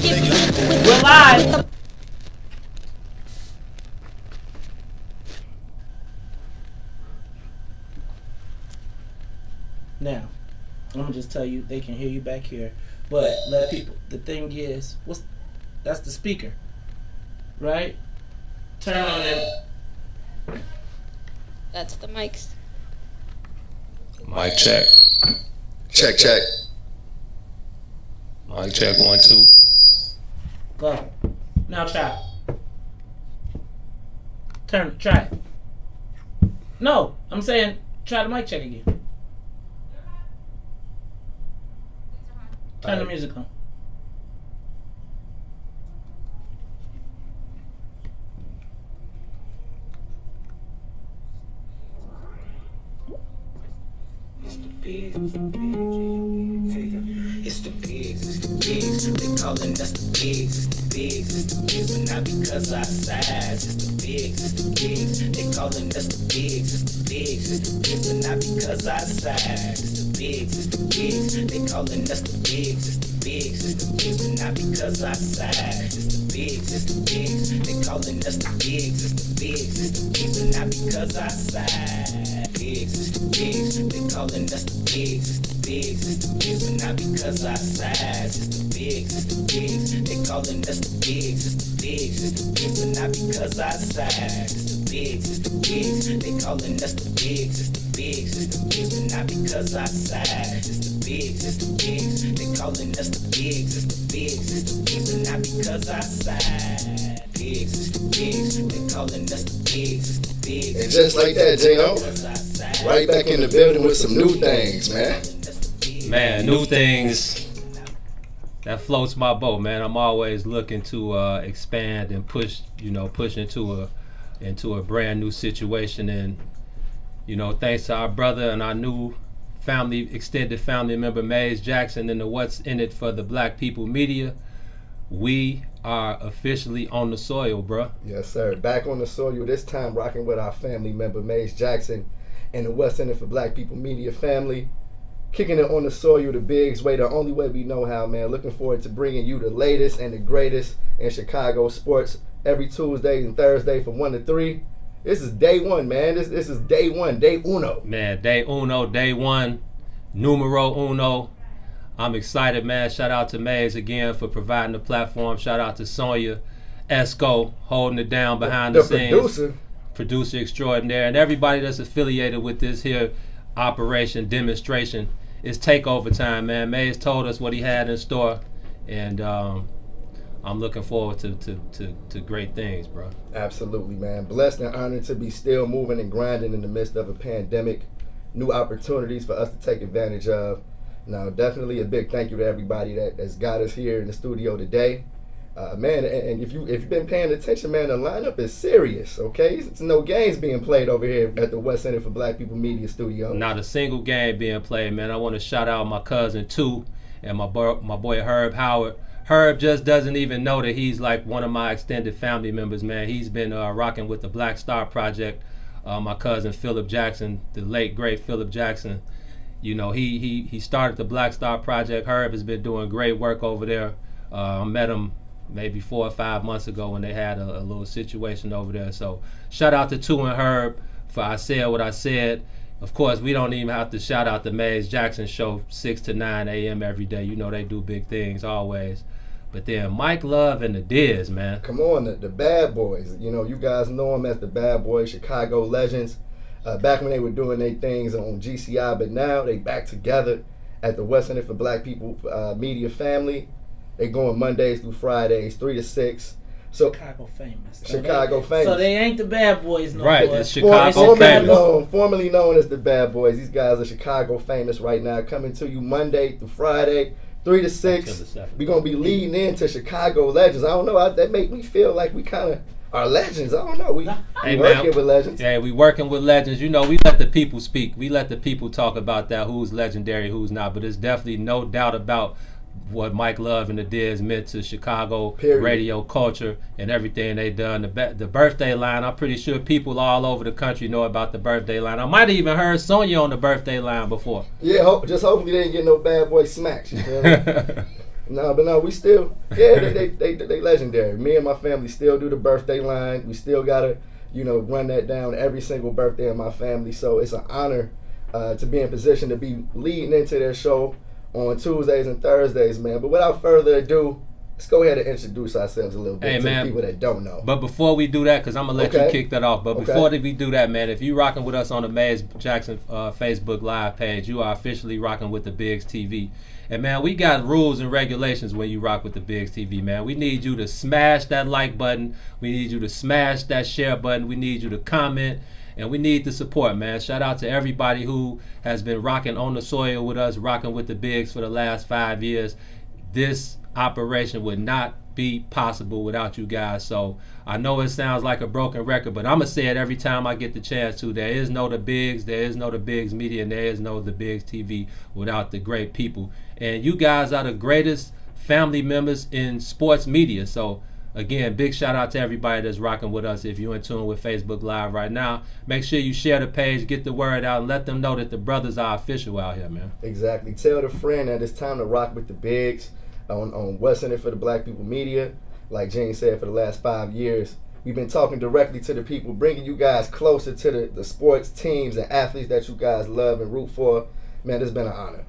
We're live. Now, I'm gonna just tell you they can hear you back here, but let people. The thing is, that's the speaker, right? Turn on it. That's the mics. Mic check. Check, check. Mic check 1 2. Go. Now try. Try. No, I'm saying try the mic check again. Turn the music on. It's the bigs, it's the bigs, they calling us the bigs, it's the bigs, but not because our size, it's the bigs, they calling us the bigs, but not because our size, it's the bigs, they calling us the bigs, but not because our size, it's the bigs, they calling us the bigs, but not because our size, bigs, they calling us the bigs, but not because our size, it's the bigs, they calling us the bigs, but not because our size, it's the bigs, they calling us the bigs, but not because our size, it's the bigs, they calling us the bigs, but not because our size, bigs, they calling us the bigs, And just like that, Gino, right back in the building with some new things, man. Man, new things. That floats my boat, man. I'm always looking to expand and push into a brand new situation. And thanks to our brother and our new extended family member Maze Jackson and the What's in It for the Black People Media, we are officially on the soil, bro. Yes, sir. Back on the soil, this time rocking with our family member Maze Jackson and the What's in It for Black People Media family. Kicking it on the soil the bigs way, the only way we know how, man. Looking forward to bringing you the latest and the greatest in Chicago sports every Tuesday and Thursday from 1 to 3. This is day one, man. This is day one, day uno. Man, day one, numero uno. I'm excited, man. Shout out to Maze again for providing the platform. Shout out to Sonya Esco holding it down behind the scenes. Producer extraordinaire. And everybody that's affiliated with this here operation, demonstration. It's takeover time, man. Maze told us what he had in store. And I'm looking forward to great things, bro. Absolutely, man. Blessed and honored to be still moving and grinding in the midst of a pandemic. New opportunities for us to take advantage of. Now, definitely a big thank you to everybody that's got us here in the studio today. Man, and if you've been paying attention, man, the lineup is serious, okay? It's no games being played over here at the West Center for Black People Media Studio. Not a single game being played, man. I want to shout out my cousin, too, and my boy Herb Howard. Herb just doesn't even know that he's like one of my extended family members, man. He's been rocking with the Black Star Project. My cousin Philip Jackson, the late, great Philip Jackson, he started the Black Star Project. Herb has been doing great work over there. I met him maybe 4 or 5 months ago when they had a little situation over there. So shout out to Tu and Herb for I Said What I Said. Of course, we don't even have to shout out the Maze Jackson show 6 to 9 a.m. every day. They do big things always. But then Mike Love and the Diz, man. Come on, the Bad Boys. You guys know them as the Bad Boys, Chicago legends. Back when they were doing their things on GCI, but now they back together at the West Center for Black People Media family. They going Mondays through Fridays, 3 to 6. So Chicago famous. Famous. So they ain't the Bad Boys no right, more. It's Chicago famous. Formerly known as the Bad Boys. These guys are Chicago famous right now, coming to you Monday through Friday, 3 to 6. We're going to be leading into Chicago legends. I don't know. That make me feel like we kind of are legends. I don't know. We working with legends. Yeah, we working with legends. We let the people speak. We let the people talk about that, who's legendary, who's not. But there's definitely no doubt about what Mike Love and the Diz meant to Chicago radio culture and everything they done. The birthday line, I'm pretty sure people all over the country know about the birthday line. I might have even heard Sonya on the birthday line before. Yeah, just hopefully they didn't get no Bad Boy smacks. You feel me? No, but no, we still, yeah, they legendary. Me and my family still do the birthday line. We still gotta, run that down every single birthday of my family. So it's an honor to be in position to be leading into their show on Tuesdays and Thursdays, man. But without further ado, let's go ahead and introduce ourselves a little bit to the people that don't know. But before we do that, because I'm going to let you kick that off, but before we do that, man, if you rocking with us on the Maze Jackson Facebook Live page, you are officially rocking with the Biggs TV. And, man, we got rules and regulations when you rock with the Biggs TV, man. We need you to smash that like button. We need you to smash that share button. We need you to comment. And we need the support, man. Shout out to everybody who has been rocking on the soil with us, rocking with the Biggs for the last 5 years. This operation would not be possible without you guys. So I know it sounds like a broken record, but I'm going to say it every time I get the chance to. There is no the Biggs, there is no the Biggs Media, and there is no the Biggs TV without the great people. And you guys are the greatest family members in sports media. So again, big shout out to everybody that's rocking with us. If you're in tune with Facebook Live right now, make sure you share the page, get the word out, and let them know that the brothers are official out here, man. Exactly. Tell the friend that it's time to rock with the Biggs on What's in It for the Black People Media. Like Gene said, for the last 5 years, we've been talking directly to the people, bringing you guys closer to the sports teams and athletes that you guys love and root for. Man, it's been an honor.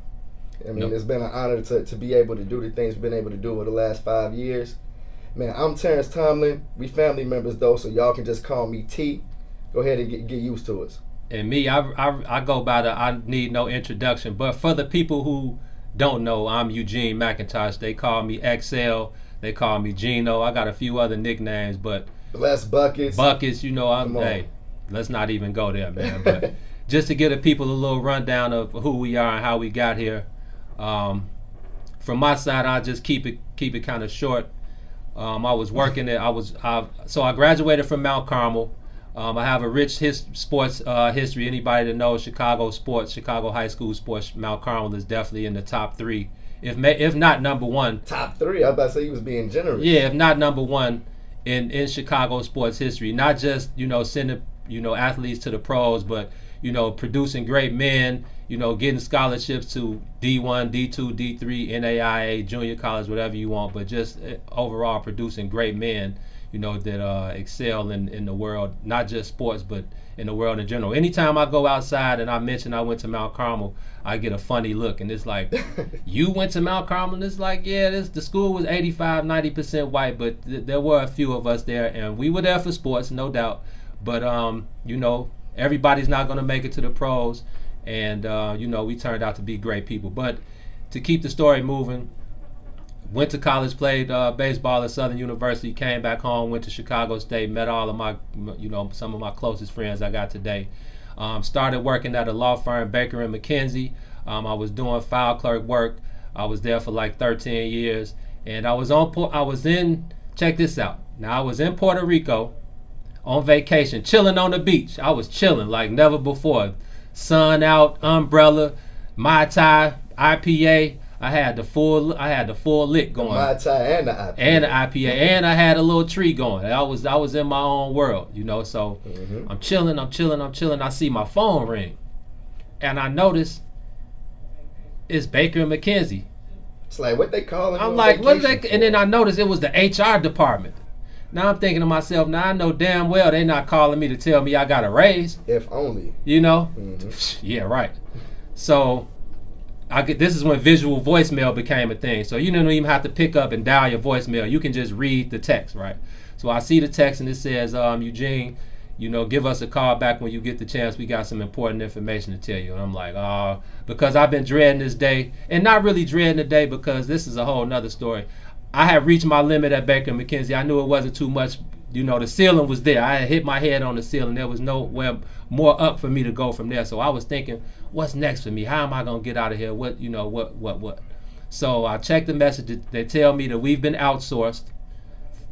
I mean, It's been an honor to be able to do the things we've been able to do over the last 5 years. Man, I'm Terrence Tomlin. We family members, though, so y'all can just call me T. Go ahead and get used to us. And me, I go by the I need no introduction. But for the people who don't know, I'm Eugene McIntosh. They call me XL. They call me Gino. I got a few other nicknames, but Les Buckets. Buckets, hey, let's not even go there, man. But just to give the people a little rundown of who we are and how we got here. From my side, I'll just keep it kind of short. I was working at so I graduated from Mount Carmel. I have a rich sports history. Anybody that knows Chicago sports, Chicago high school sports, Mount Carmel is definitely in the top 3, if not number 1. Top 3? I was about to say you was being generous. Yeah, if not number 1 in Chicago sports history. Not just sending athletes to the pros, but producing great men. Getting scholarships to D1, D2, D3, NAIA, junior college, whatever you want, but just overall producing great men, that excel in the world, not just sports, but in the world in general. Anytime I go outside and I mention I went to Mount Carmel, I get a funny look, and it's like, you went to Mount Carmel? And it's like, yeah, the school was 85, 90% white, but there were a few of us there, and we were there for sports, no doubt. But, everybody's not going to make it to the pros. And, we turned out to be great people. But to keep the story moving, went to college, played baseball at Southern University, came back home, went to Chicago State, met all of my, some of my closest friends I got today. Started working at a law firm, Baker & McKenzie. I was doing file clerk work. I was there for like 13 years. And I was check this out. Now, I was in Puerto Rico on vacation, chilling on the beach. I was chilling like never before. Sun out, umbrella, Mai Tai, IPA. I had the full lick going. The Mai Tai and the IPA. And the IPA, and I had a little tree going. I was in my own world, So I'm chilling. I see my phone ring, and I notice it's Baker and McKenzie. It's like, what they calling? I'm like, what they? And then I noticed it was the HR department. Now I'm thinking to myself, now I know damn well they're not calling me to tell me I got a raise. If only. Yeah, right. So this is when visual voicemail became a thing. So you don't even have to pick up and dial your voicemail. You can just read the text, right? So I see the text and it says, Eugene, give us a call back when you get the chance. We got some important information to tell you. And I'm like, because I've been dreading this day, and not really dreading the day because this is a whole nother story. I had reached my limit at Baker McKenzie. I knew it wasn't too much. The ceiling was there. I had hit my head on the ceiling. There was nowhere more up for me to go from there. So I was thinking, what's next for me? How am I going to get out of here? What? So I checked the message. They tell me that we've been outsourced.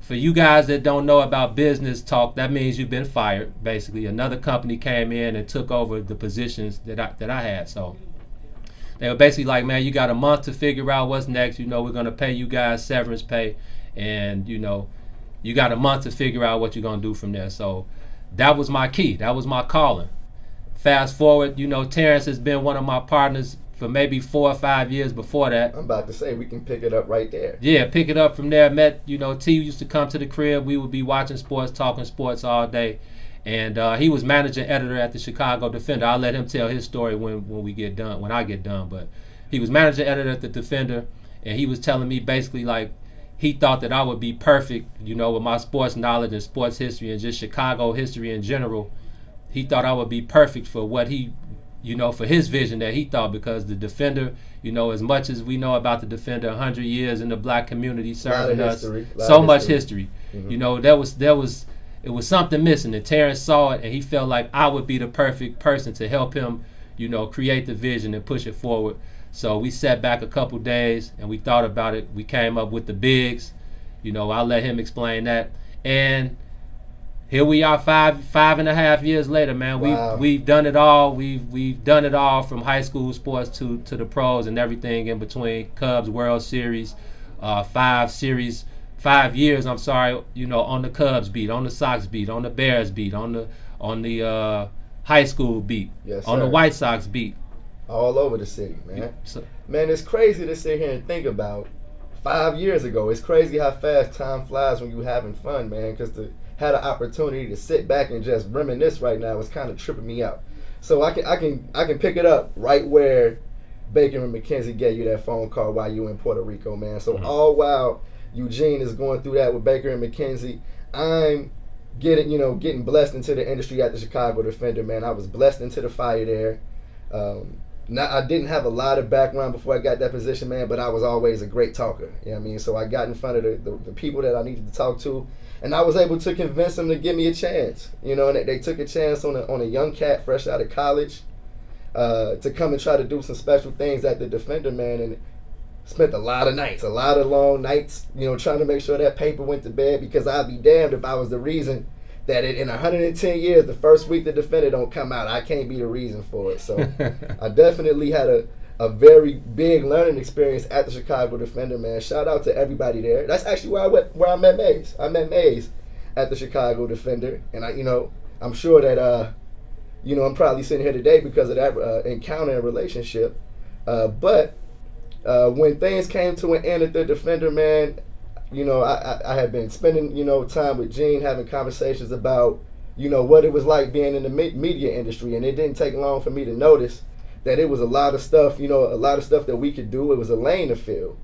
For you guys that don't know about business talk, that means you've been fired, basically. Another company came in and took over the positions that I had. So they were basically like, man, you got a month to figure out what's next. We're going to pay you guys severance pay. And, you got a month to figure out what you're going to do from there. So that was my key. That was my calling. Fast forward, Terrence has been one of my partners for maybe 4 or 5 years before that. I'm about to say we can pick it up right there. Yeah, pick it up from there. Met, T used to come to the crib. We would be watching sports, talking sports all day. And he was managing editor at the Chicago Defender. I'll let him tell his story when we get done, when I get done. But he was managing editor at the Defender, and he was telling me basically like he thought that I would be perfect, with my sports knowledge and sports history and just Chicago history in general. He thought I would be perfect for what he, for his vision that he thought, because the Defender, as much as we know about the Defender, 100 years in the black community serving us, so much history. Mm-hmm. It was something missing, and Terrence saw it, and he felt like I would be the perfect person to help him, create the vision and push it forward. So we sat back a couple days and we thought about it. We came up with the bigs. I'll let him explain that. And here we are, 5.5 years later, man. Wow. We've done it all. We've done it all, from high school sports to the pros and everything in between. Cubs World Series, 5 years, on the Cubs beat, on the Sox beat, on the Bears beat, on the high school beat, yes, on the White Sox beat. All over the city, man. So, man, it's crazy to sit here and think about 5 years ago. It's crazy how fast time flies when you're having fun, man, because to have the opportunity to sit back and just reminisce right now is kind of tripping me out. So I can pick it up right where Baker and McKenzie gave you that phone call while you were in Puerto Rico, man. So all while Eugene is going through that with Baker and McKenzie, I'm getting blessed into the industry at the Chicago Defender, man. I was blessed into the fire there. I didn't have a lot of background before I got that position, man, but I was always a great talker. You know what I mean? So I got in front of the people that I needed to talk to, and I was able to convince them to give me a chance. And they took a chance on a young cat fresh out of college to come and try to do some special things at the Defender, man, and spent a lot of long nights, trying to make sure that paper went to bed, because I'd be damned if I was the reason that in 110 years, the first week the Defender don't come out. I can't be the reason for it. So I definitely had a very big learning experience at the Chicago Defender, man. Shout out to everybody there. That's actually where I met Mays. I met Mays at the Chicago Defender, and I'm sure that I'm probably sitting here today because of that encounter and relationship. But when things came to an end at the Defender, man, I had been spending, time with Gene, having conversations about, what it was like being in the media industry. And it didn't take long for me to notice that it was a lot of stuff, that we could do. It was a lane to fill.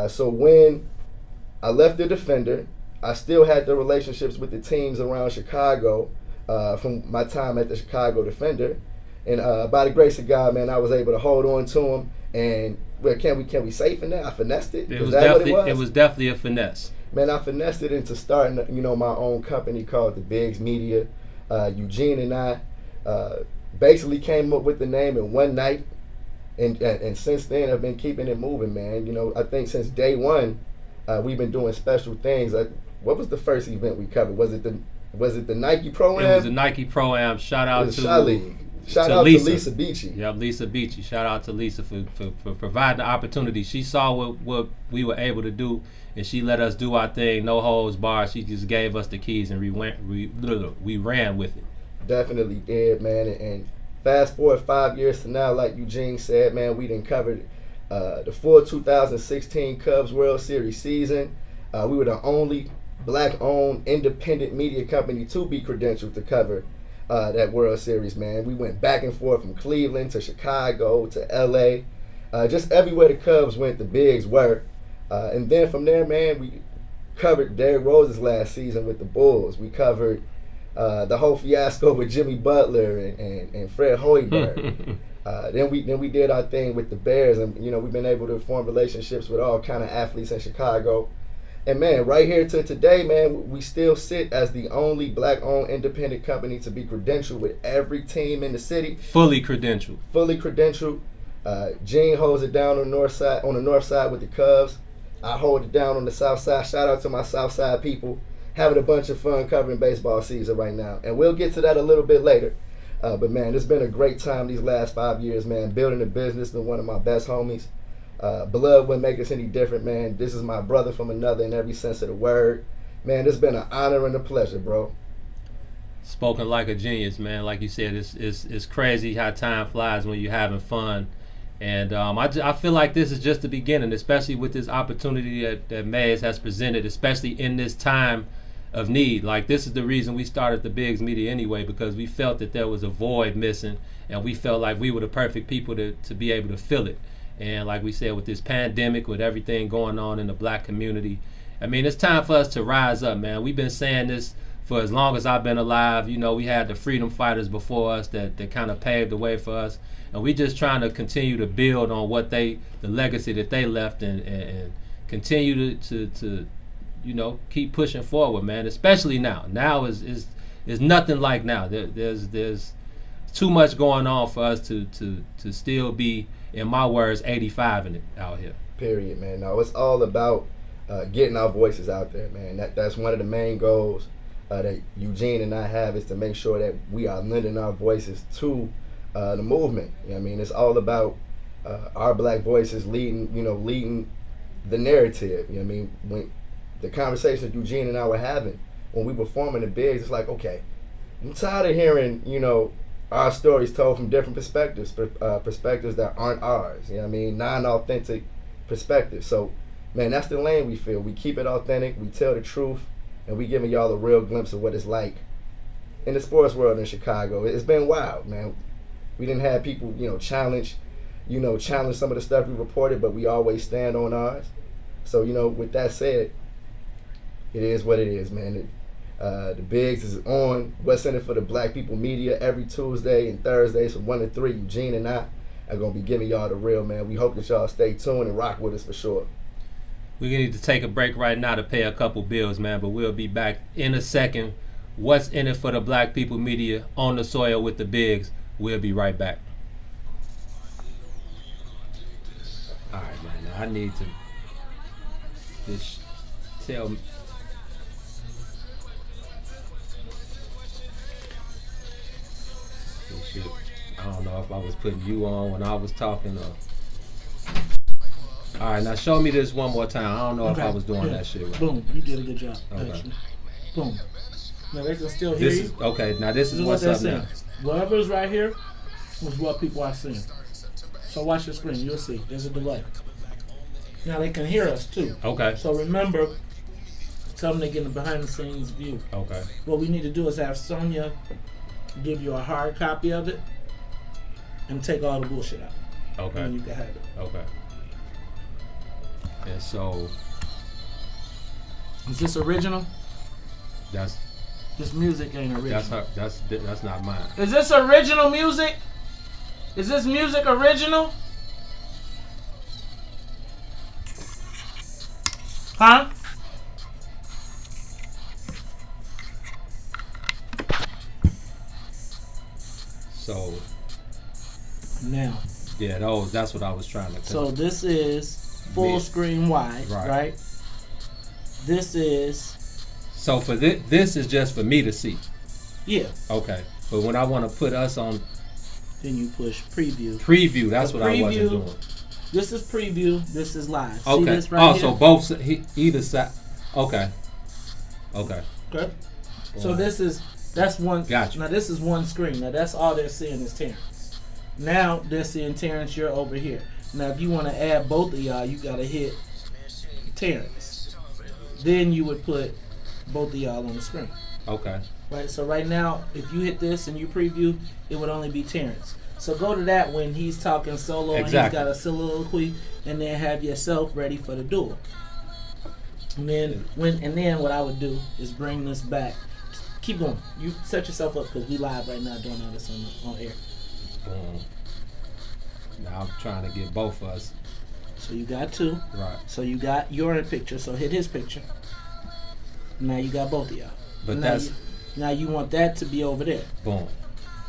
So when I left the Defender, I still had the relationships with the teams around Chicago from my time at the Chicago Defender. And by the grace of God, man, I was able to hold on to them. And can we say finesse? I finessed it. It was definitely a finesse. Man, I finessed it into starting, my own company called the Biggs Media. Eugene and I basically came up with the name in one night, and since then I've been keeping it moving, man. I think since day one, we've been doing special things. What was the first event we covered? Was it the Nike Pro-Am? It was the Nike Pro-Am. Shout out to Lisa Beachy. Yep, Lisa Beachy. Shout out to Lisa for providing the opportunity. She saw what we were able to do, and she let us do our thing, no holds barred. She just gave us the keys, and we ran with it. Definitely did, man. And fast forward 5 years to now, like Eugene said, man, we done covered the full 2016 Cubs World Series season. We were the only black-owned independent media company to be credentialed to cover that World Series, man. We went back and forth from Cleveland to Chicago to LA. Just everywhere the Cubs went, the Bigs were. And then from there, man, we covered Derrick Rose's last season with the Bulls. We covered the whole fiasco with Jimmy Butler and Fred Hoiberg. Then we did our thing with the Bears, and we've been able to form relationships with all kind of athletes in Chicago. And man, right here to today, man, we still sit as the only black-owned independent company to be credentialed with every team in the city. Fully credentialed. Gene holds it down on the north side with the Cubs. I hold it down on the south side. Shout out to my south side people. Having a bunch of fun covering baseball season right now. And we'll get to that a little bit later. But man, it's been a great time these last 5 years, man. Building a business, been one of my best homies. Blood wouldn't make us any different, man. This is my brother from another in every sense of the word. Man, it's been an honor and a pleasure, bro. Spoken like a genius, man. Like you said, it's crazy how time flies when you're having fun. And I feel like this is just the beginning, especially with this opportunity that Mays has presented, especially in this time of need. Like, this is the reason we started the Biggs Media anyway, because we felt that there was a void missing, and we felt like we were the perfect people to be able to fill it. And like we said, with this pandemic, with everything going on in the black community, I mean, it's time for us to rise up, man. We've been saying this for as long as I've been alive. You know, we had the freedom fighters before us that kind of paved the way for us. And we just trying to continue to build on the legacy that they left, and continue to you know, keep pushing forward, man. Especially now. Now is nothing like now. There's too much going on for us to still be, in my words, 85 in it out here. Period, man. No, it's all about getting our voices out there, man. That's one of the main goals that Eugene and I have, is to make sure that we are lending our voices to the movement. You know what I mean? It's all about our black voices leading the narrative. You know what I mean? When the conversations Eugene and I were having when we were forming the Bigs, it's like, okay, I'm tired of hearing, you know, our stories told from different perspectives that aren't ours. You know what I mean? Non-authentic perspectives. So, man, that's the lane we feel. We keep it authentic, we tell the truth, and we giving y'all a real glimpse of what it's like in the sports world in Chicago. It's been wild, man. We didn't have people, challenge some of the stuff we reported, but we always stand on ours. So, with that said, it is what it is, man. The Bigs is on What's in It for the Black People Media every Tuesday and Thursdays from 1 to 3. Eugene and I are going to be giving y'all the real, man. We hope that y'all stay tuned and rock with us for sure. We need to take a break right now to pay a couple bills, man, but we'll be back in a second. What's in it for the Black People Media on the soil with the Bigs. We'll be right back. All right, man. Now I need to just tell me. I don't know if I was putting you on when I was talking or. All right, now show me this one more time. I don't know if I was doing that shit right. Boom, you did a good job. Okay. Actually. Boom. Now they can still hear you. Okay, now this is what's what up now. Whatever's right here is what people are seeing. So watch the screen, you'll see. There's a delay. Now they can hear us too. Okay. So remember, tell them they get a behind the scenes view. Okay. What we need to do is have Sonia give you a hard copy of it and take all the bullshit out. Okay. And you can have it. Okay. And so is this original? That's This music ain't original. That's not mine. Is this original music? Is this music original? Huh? So now. Yeah, that's what I was trying to. So this is full screen wide, right? This is. So for this is just for me to see. Yeah. Okay. But when I want to put us on, then you push preview. Preview. That's what I wasn't doing. This is preview. This is live. Okay. See this right here? So both either side. Okay. Okay. Okay. So that's one. Gotcha. Now this is one screen. Now that's all they're seeing is Terrence. Now they're seeing Terrence. You're over here. Now if you want to add both of y'all, you gotta hit Terrence. Then you would put both of y'all on the screen. Okay. Right. So right now, if you hit this and you preview, it would only be Terrence. So go to that when he's talking solo and he's got a soliloquy, and then have yourself ready for the duel. And then what I would do is bring this back. Keep going. You set yourself up because we live right now doing all this on air. Now I'm trying to get both of us. So you got two. Right. So you got your picture. So hit his picture. Now you got both of y'all. But now you want that to be over there. Boom.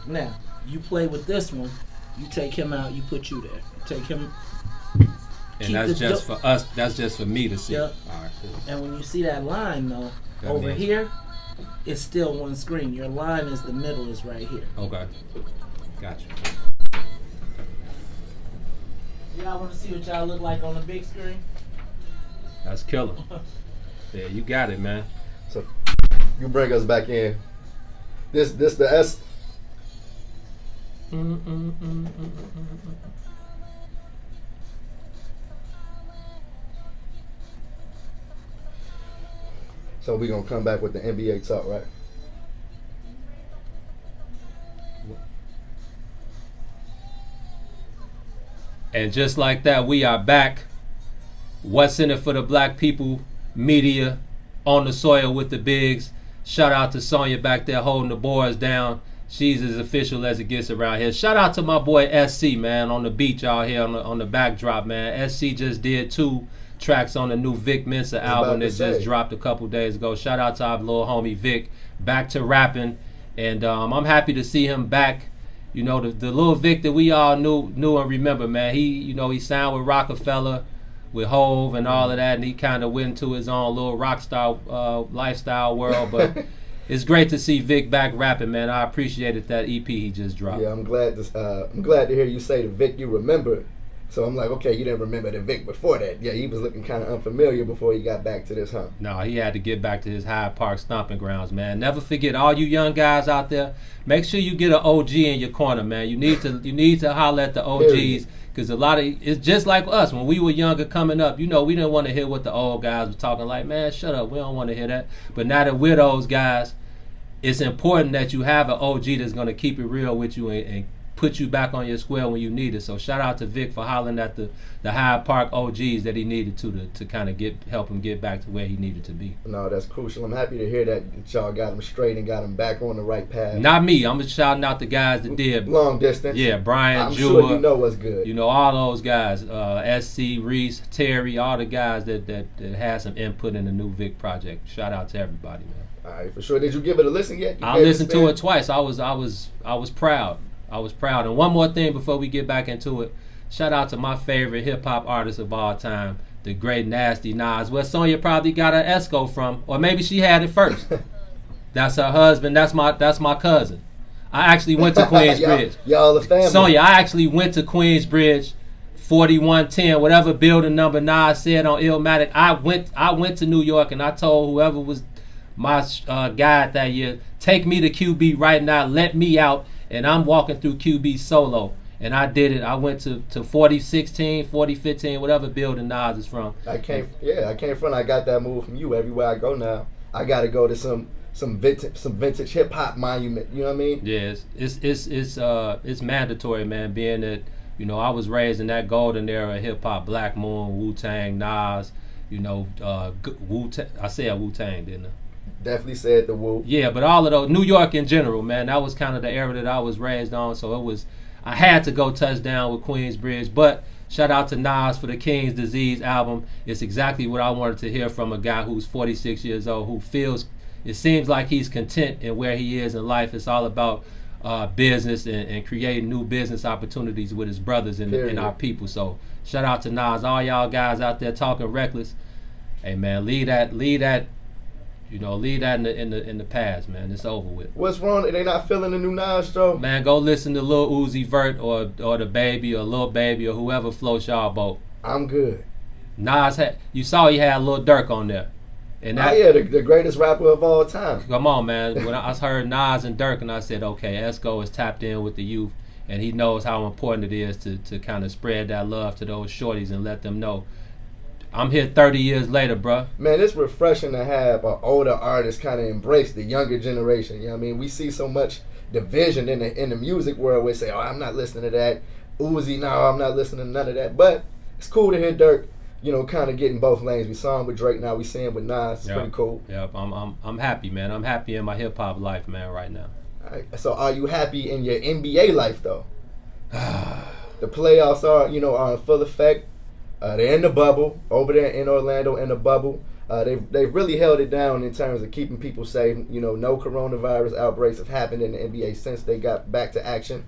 Now you play with this one. You take him out. You put you there. Take him. And that's just for us. That's just for me to see. Yep. All right. Cool. And when you see that line though, over here, it's still one screen. Your line is the middle is right here. Okay. Gotcha. Y'all want to see what y'all look like on the big screen? That's killer. Yeah, you got it, man. So you bring us back in. This the S. So we're going to come back with the NBA talk, right? And just like that, we are back. What's in it for the black people? Media on the soil with the bigs. Shout out to Sonya back there holding the boards down. She's as official as it gets around here. Shout out to my boy SC, man, on the beach out here on the backdrop, man. SC just did 2 tracks on the new Vic Mensa album that just dropped a couple days ago. Shout out to our little homie Vic, back to rapping, and I'm happy to see him back. You know, the little Vic that we all knew and remember, man. He signed with Rockefeller, with Hove and all of that, and he kind of went into his own little rock star lifestyle world. But it's great to see Vic back rapping, man. I appreciated that EP he just dropped. Yeah, I'm glad to hear you say the Vic you remember. So I'm like, okay, you didn't remember the Vic before that. Yeah, he was looking kind of unfamiliar before he got back to this, huh? No, he had to get back to his Hyde Park stomping grounds, man. Never forget, all you young guys out there, make sure you get an OG in your corner, man. You need to holler at the OGs, because it's just like us. When we were younger coming up, we didn't want to hear what the old guys were talking like, man, shut up, we don't want to hear that. But now that we're those guys, it's important that you have an OG that's going to keep it real with you and put you back on your square when you need it. So shout out to Vic for hollering at the Hyde Park OGs that he needed to kind of help him get back to where he needed to be. No, that's crucial. I'm happy to hear that y'all got him straight and got him back on the right path. Not me. I'm just shouting out the guys that did long distance. Yeah, Brian, I'm Jewel, sure you know what's good. All those guys, SC, Reese, Terry, all the guys that had some input in the new Vic project. Shout out to everybody, man. All right, for sure. Did you give it a listen yet? I listened to it twice. I was proud. I was proud. And one more thing before we get back into it. Shout out to my favorite hip-hop artist of all time, the great Nasty Nas. Where Sonya probably got her Esco from, or maybe she had it first. That's her husband. That's my cousin. I actually went to Queensbridge. y'all the family. Sonya, I actually went to Queensbridge, 4110, whatever building number Nas said on Illmatic. I went to New York, and I told whoever was my guide that year, take me to QB right now, let me out, and I'm walking through QB solo. And I did it. I went to 4016, 4015, whatever building Nas is from. I came from. I got that move from you. Everywhere I go now, I got to go to some vintage hip hop monument. You know what I mean? Yeah, it's mandatory, man. Being that I was raised in that golden era of hip hop, Black Moon, Wu Tang, Nas. Wu. I said Wu Tang, didn't I? Definitely said the Wu. Yeah, but all of those, New York in general, man, that was kind of the era that I was raised on. So I had to go touchdown with Queensbridge. But shout out to Nas for the King's Disease album. It's exactly what I wanted to hear from a guy who's 46 years old, who feels, it seems like he's content in where he is in life. It's all about business and creating new business opportunities with his brothers and our people. So shout out to Nas. All y'all guys out there talking reckless. Hey, man, leave that in the past, man. It's over with. What's wrong? They not feeling the new Nas, Joe? Man, go listen to Lil Uzi Vert or the Baby or Lil Baby or whoever floats y'all boat. I'm good. Nas you saw he had Lil Durk on there. And the greatest rapper of all time. Come on, man. When I heard Nas and Durk, and I said, okay, Esco is tapped in with the youth, and he knows how important it is to kind of spread that love to those shorties and let them know. I'm here 30 years later, bro. Man, it's refreshing to have an older artist kind of embrace the younger generation. You know what I mean? We see so much division in the music world. We say, oh, I'm not listening to that. Uzi, no, I'm not listening to none of that. But it's cool to hear Dirk, kind of getting both lanes. We saw him with Drake, now we see him with Nas. It's pretty cool. Yep, I'm happy, man. I'm happy in my hip hop life, man, right now. All right. So are you happy in your NBA life though? The playoffs are in full effect. They're in the bubble over there in Orlando in the bubble. They've really held it down in terms of keeping people safe. No coronavirus outbreaks have happened in the NBA since they got back to action.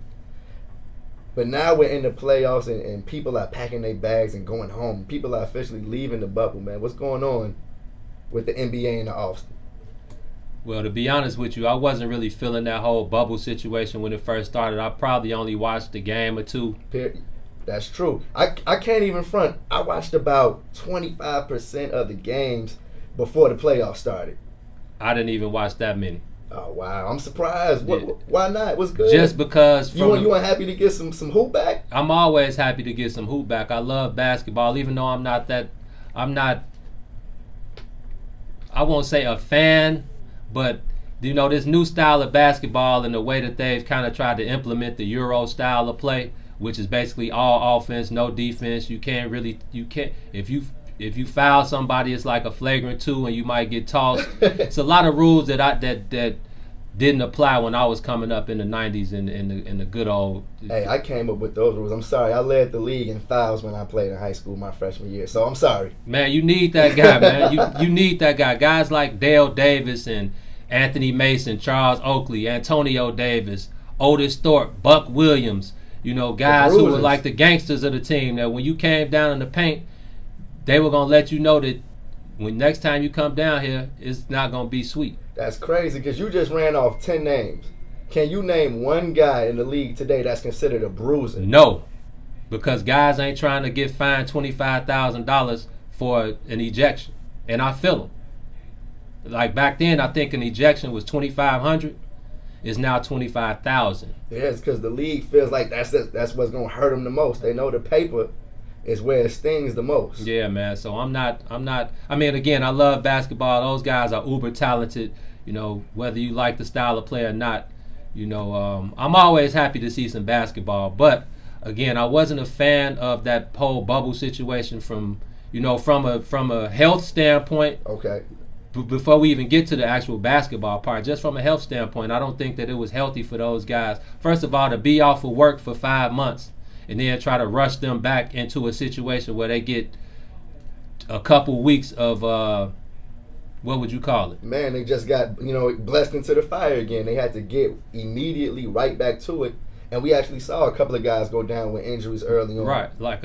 But now we're in the playoffs and people are packing their bags and going home. People are officially leaving the bubble, man. What's going on with the NBA in the offseason? Well, to be honest with you, I wasn't really feeling that whole bubble situation when it first started. I probably only watched a game or two. That's true. I can't even front. I watched about 25% of the games before the playoffs started. I didn't even watch that many. Oh, wow. I'm surprised. Yeah. Why not? What's good? Just because... You weren't happy to get some hoop back? I'm always happy to get some hoop back. I love basketball, even though I'm not I won't say a fan, but this new style of basketball and the way that they've kind of tried to implement the Euro style of play, which is basically all offense, no defense. You can't if you foul somebody, it's like a flagrant 2 and you might get tossed. It's a lot of rules that didn't apply when I was coming up in the 90s and in the good old. Hey, I came up with those rules. I'm sorry. I led the league in fouls when I played in high school my freshman year. So I'm sorry. Man, you need that guy, man. You need that guy. Guys like Dale Davis and Anthony Mason, Charles Oakley, Antonio Davis, Otis Thorpe, Buck Williams. Guys who were like the gangsters of the team. That when you came down in the paint, they were gonna let you know that when next time you come down here, it's not gonna be sweet. That's crazy because you just ran off 10 names. Can you name one guy in the league today that's considered a bruiser? No, because guys ain't trying to get fined $25,000 for an ejection, and I feel them. Like back then, I think an ejection was $2,500. It's now $25,000. Yeah, it's because the league feels like that's what's gonna hurt them the most. They know the paper is where it stings the most. Yeah, man. So I'm not. I mean, again, I love basketball. Those guys are uber talented. Whether you like the style of play or not. I'm always happy to see some basketball. But again, I wasn't a fan of that whole bubble situation from a health standpoint. Okay. Before we even get to the actual basketball part, just from a health standpoint, I don't think that it was healthy for those guys. First of all, to be off of work for 5 months and then try to rush them back into a situation where they get a couple weeks of what would you call it? Man, they just got blessed into the fire again. They had to get immediately right back to it, and we actually saw a couple of guys go down with injuries early on. Right, like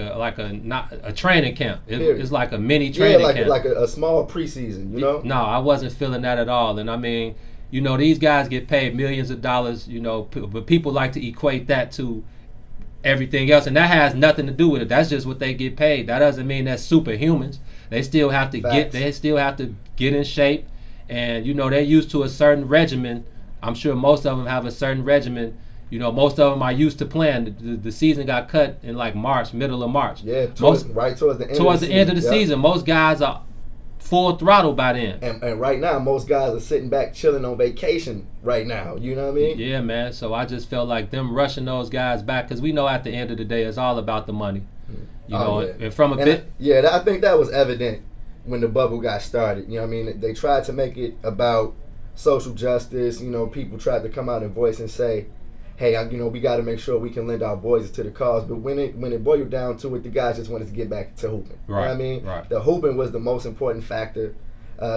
not a training camp. It's like a mini training camp. Like a small preseason. No, I wasn't feeling that at all. And I mean, these guys get paid millions of dollars. But people like to equate that to everything else, and that has nothing to do with it. That's just what they get paid. That doesn't mean that's superhumans. They still have to get in shape, and they're used to a certain regimen. I'm sure most of them have a certain regimen. Most of them are used to playing. The season got cut in like March, middle of March. Yeah, towards the end of the season. Most guys are full throttle by then. And right now, most guys are sitting back chilling on vacation right now. You know what I mean? Yeah, man. So I just felt like them rushing those guys back, because we know at the end of the day, it's all about the money. And from a bit. I think that was evident when the bubble got started. You know what I mean? They tried to make it about social justice. People tried to come out and voice and say, hey, we got to make sure we can lend our voices to the cause. But when it boiled down to it, the guys just wanted to get back to hooping. Right. You know what I mean? Right. The hooping was the most important factor.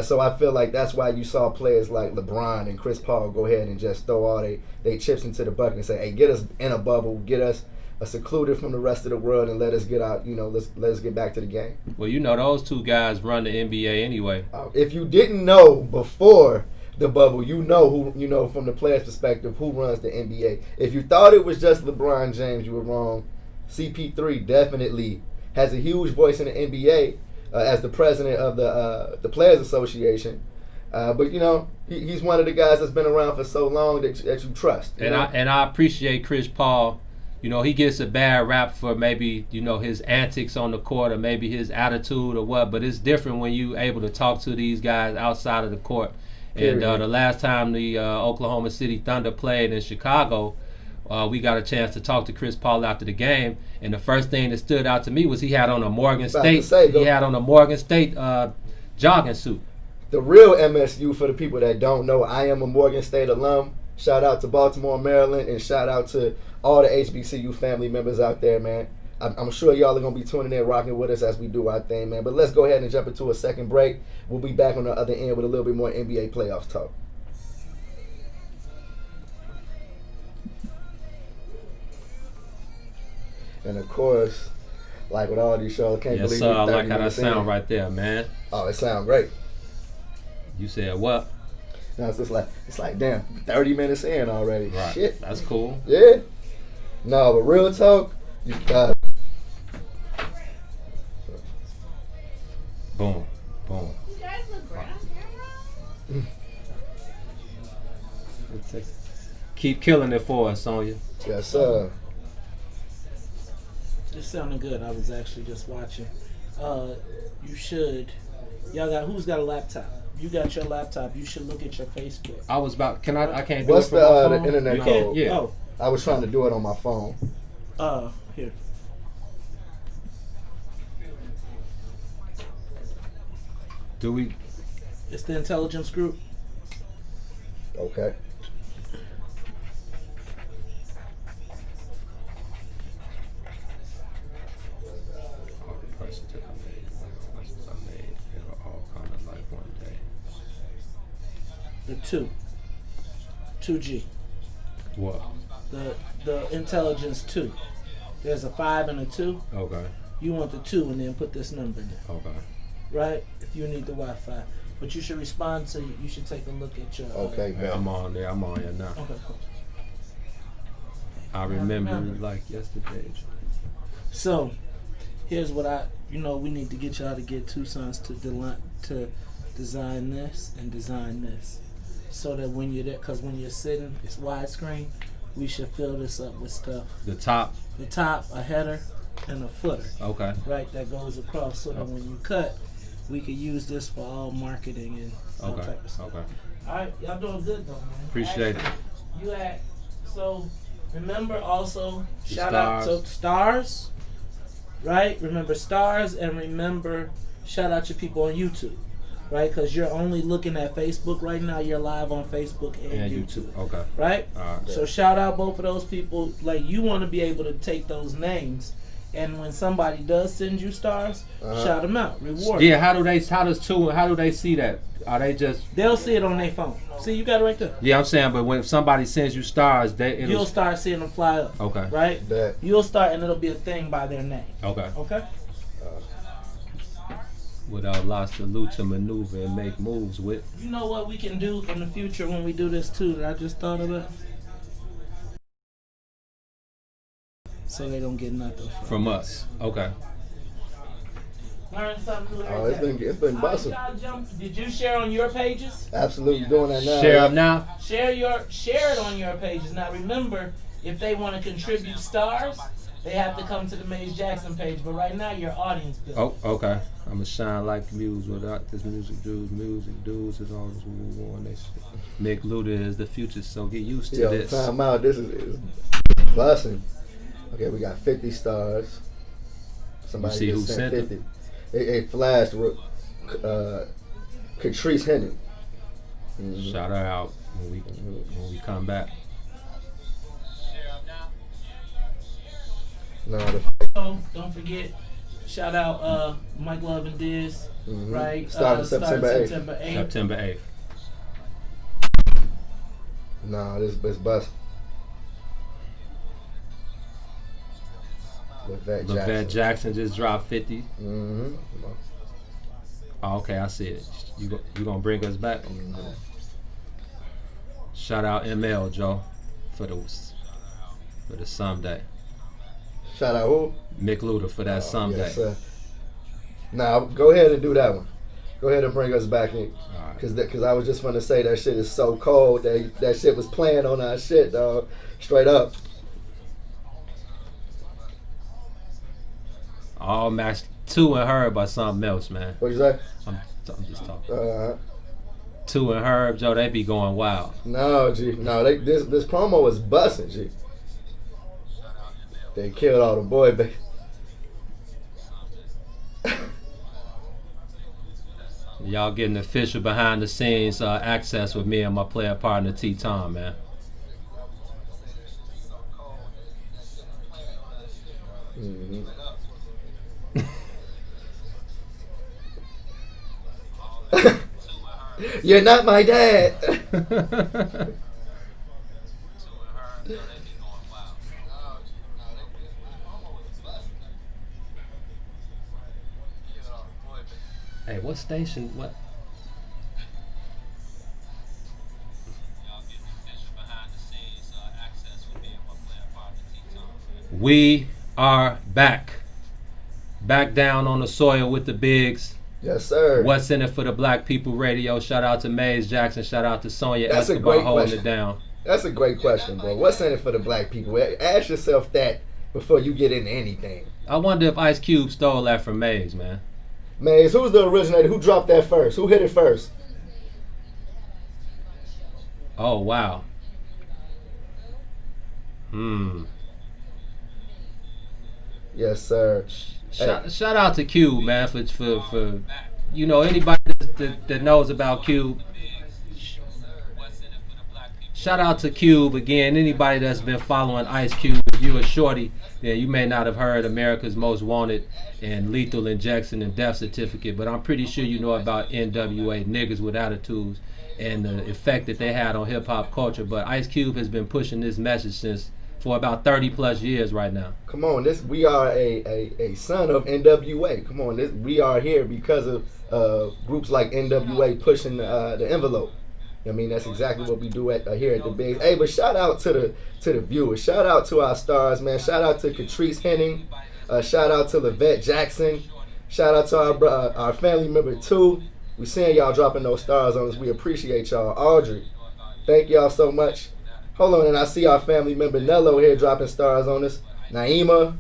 So I feel like that's why you saw players like LeBron and Chris Paul go ahead and just throw all they chips into the bucket and say, hey, get us in a bubble, get us secluded from the rest of the world, and let us get out. Let's get back to the game. Well, those two guys run the NBA anyway. If you didn't know before the bubble, who from the player's perspective, who runs the NBA. If you thought it was just LeBron James, you were wrong. CP3 definitely has a huge voice in the NBA as the president of the Players Association. But he's one of the guys that's been around for so long that you trust. And I appreciate Chris Paul. He gets a bad rap for maybe his antics on the court or maybe his attitude or what. But it's different when you able to talk to these guys outside of the court. And the last time the Oklahoma City Thunder played in Chicago, we got a chance to talk to Chris Paul after the game, and the first thing that stood out to me was he had on a Morgan State jogging suit. The real MSU, for the people that don't know, I am a Morgan State alum. Shout out to Baltimore, Maryland, and shout out to all the HBCU family members out there, man. I'm sure y'all are going to be tuning in, rocking with us as we do our thing, man. But let's go ahead and jump into a second break. We'll be back on the other end with a little bit more NBA playoffs talk. And, of course, like with all these shows, I can't believe I like how that sound right there, man. Oh, it sounds great. You said what? No, it's like, damn, 30 minutes in already. Right. Shit. That's cool. Yeah. No, but real talk, you got boom, boom. You guys look great on camera. Keep killing it for us, Sonya. Yes, sir. This sounded good. I was actually just watching. Who's got a laptop? You got your laptop. You should look at your Facebook. I was about. Can I can't do What's it from my phone? the internet You code? Yeah. Oh, I was trying to do it on my phone. here. Do we? It's the intelligence group. Okay. All the persons that I made, they will all come to life one day. The 2G. What? The intelligence 2. There's a 5 and a 2. Okay. You want the 2 and then put this number in there, Okay. right? If you need the Wi-Fi, but you should respond to. You should take a look at your. Okay, Hey, I'm on there. I'm on here now. Okay. Cool. I remember it like yesterday. So, here's what we need to get y'all to get two sons to design this and design this, so that when you're there, because when you're sitting, it's widescreen. We should fill this up with stuff. The top. The top, a header, and a footer. Okay. Right, that goes across, so that when you cut, we could use this for all marketing and all Okay. type of stuff. Okay. All right, y'all doing good though, man. Appreciate it. You had so remember also The shout out stars. to stars, right? Remember stars and remember shout out to people on YouTube, right? Because you're only looking at Facebook right now. You're live on Facebook and YouTube, Okay. right? All right. So shout out both of those people. Like you want to be able to take those names, and when somebody does send you stars, shout them out, reward. Yeah. How do they see that? Are they just? They'll see it on their phone. See, you got it right there. Yeah, I'm saying, but when somebody sends you stars, You'll start seeing them fly up. Okay. Right? That. You'll start, and it'll be a thing by their name. Okay. Okay? Without lots of loot to maneuver and make moves with. You know what we can do in the future when we do this too that I just thought about? So they don't get nothing From us. Okay. Learn something new. Oh, it's been busting. Did you share on your pages? Absolutely doing that now. Share them now. Share it on your pages. Now remember, if they want to contribute stars, they have to come to the Maze Jackson page. But right now, your audience building. Oh, okay. I'ma shine like muse without this music dudes is all this war. Mick Luda is the future, so get used to Yo, this. time out. This is busting. Okay, we got 50 stars. Somebody see just who sent sent 50. It flashed Catrice Henry. Mm-hmm. Shout her out when we come back. No, So don't forget, shout out Mike Love and Diz, right? Starting September 8th. September 8th. No, this is bust. Levette Jackson just dropped 50. Mm-hmm. Oh, okay, I see it. You gonna bring us back? Mm-hmm. Shout out ML Joe for the someday. Shout out who? Mick Luda for that someday. Yes, sir. Now go ahead and do that one. Go ahead and bring us back in, Alright. cause I was just gonna say that shit is so cold. That shit was playing on our shit, dog. Straight up. All matched 2 and Herb by something else, man. What'd you say? I'm just talking. 2 Uh, and Herb, Joe, they be going wild. no, G. No, this promo was busting, G. They killed all the boy, baby. Y'all getting official behind the scenes access with me and my player partner T Tom, man. Mm-hmm. You're not my dad. Hey, what station? What? We are back. Back down on the soil with the bigs. Yes, sir. What's in it for the Black People Radio? Shout out to Maze Jackson. Shout out to Sonya That's a Escobar great holding question. it down. That's a great question, bro. What's in it for the black people? Ask yourself that before you get into anything. I wonder if Ice Cube stole that from Maze, man. Maze, who's the originator? Who dropped that first? Who hit it first? Oh wow. Yes, sir. Shout out to Cube, man, for anybody that knows about Cube. Shout out to Cube again. Anybody that's been following Ice Cube, if you a shorty, then you may not have heard America's Most Wanted and Lethal Injection and Death Certificate, but I'm pretty sure you know about NWA, Niggas with Attitudes, and the effect that they had on hip hop culture. But Ice Cube has been pushing this message for about 30 plus years right now. Come on, we are a son of NWA. Come on, we are here because of groups like NWA pushing the envelope. I mean, that's exactly what we do here at the Bigs. Hey, but shout out to the viewers. Shout out to our stars, man. Shout out to Catrice Henning. Shout out to Levette Jackson. Shout out to our family member, too. We seeing y'all dropping those stars on us. We appreciate y'all. Audrey, thank y'all so much. Hold on, and I see our family member Nello here dropping stars on us. Naima,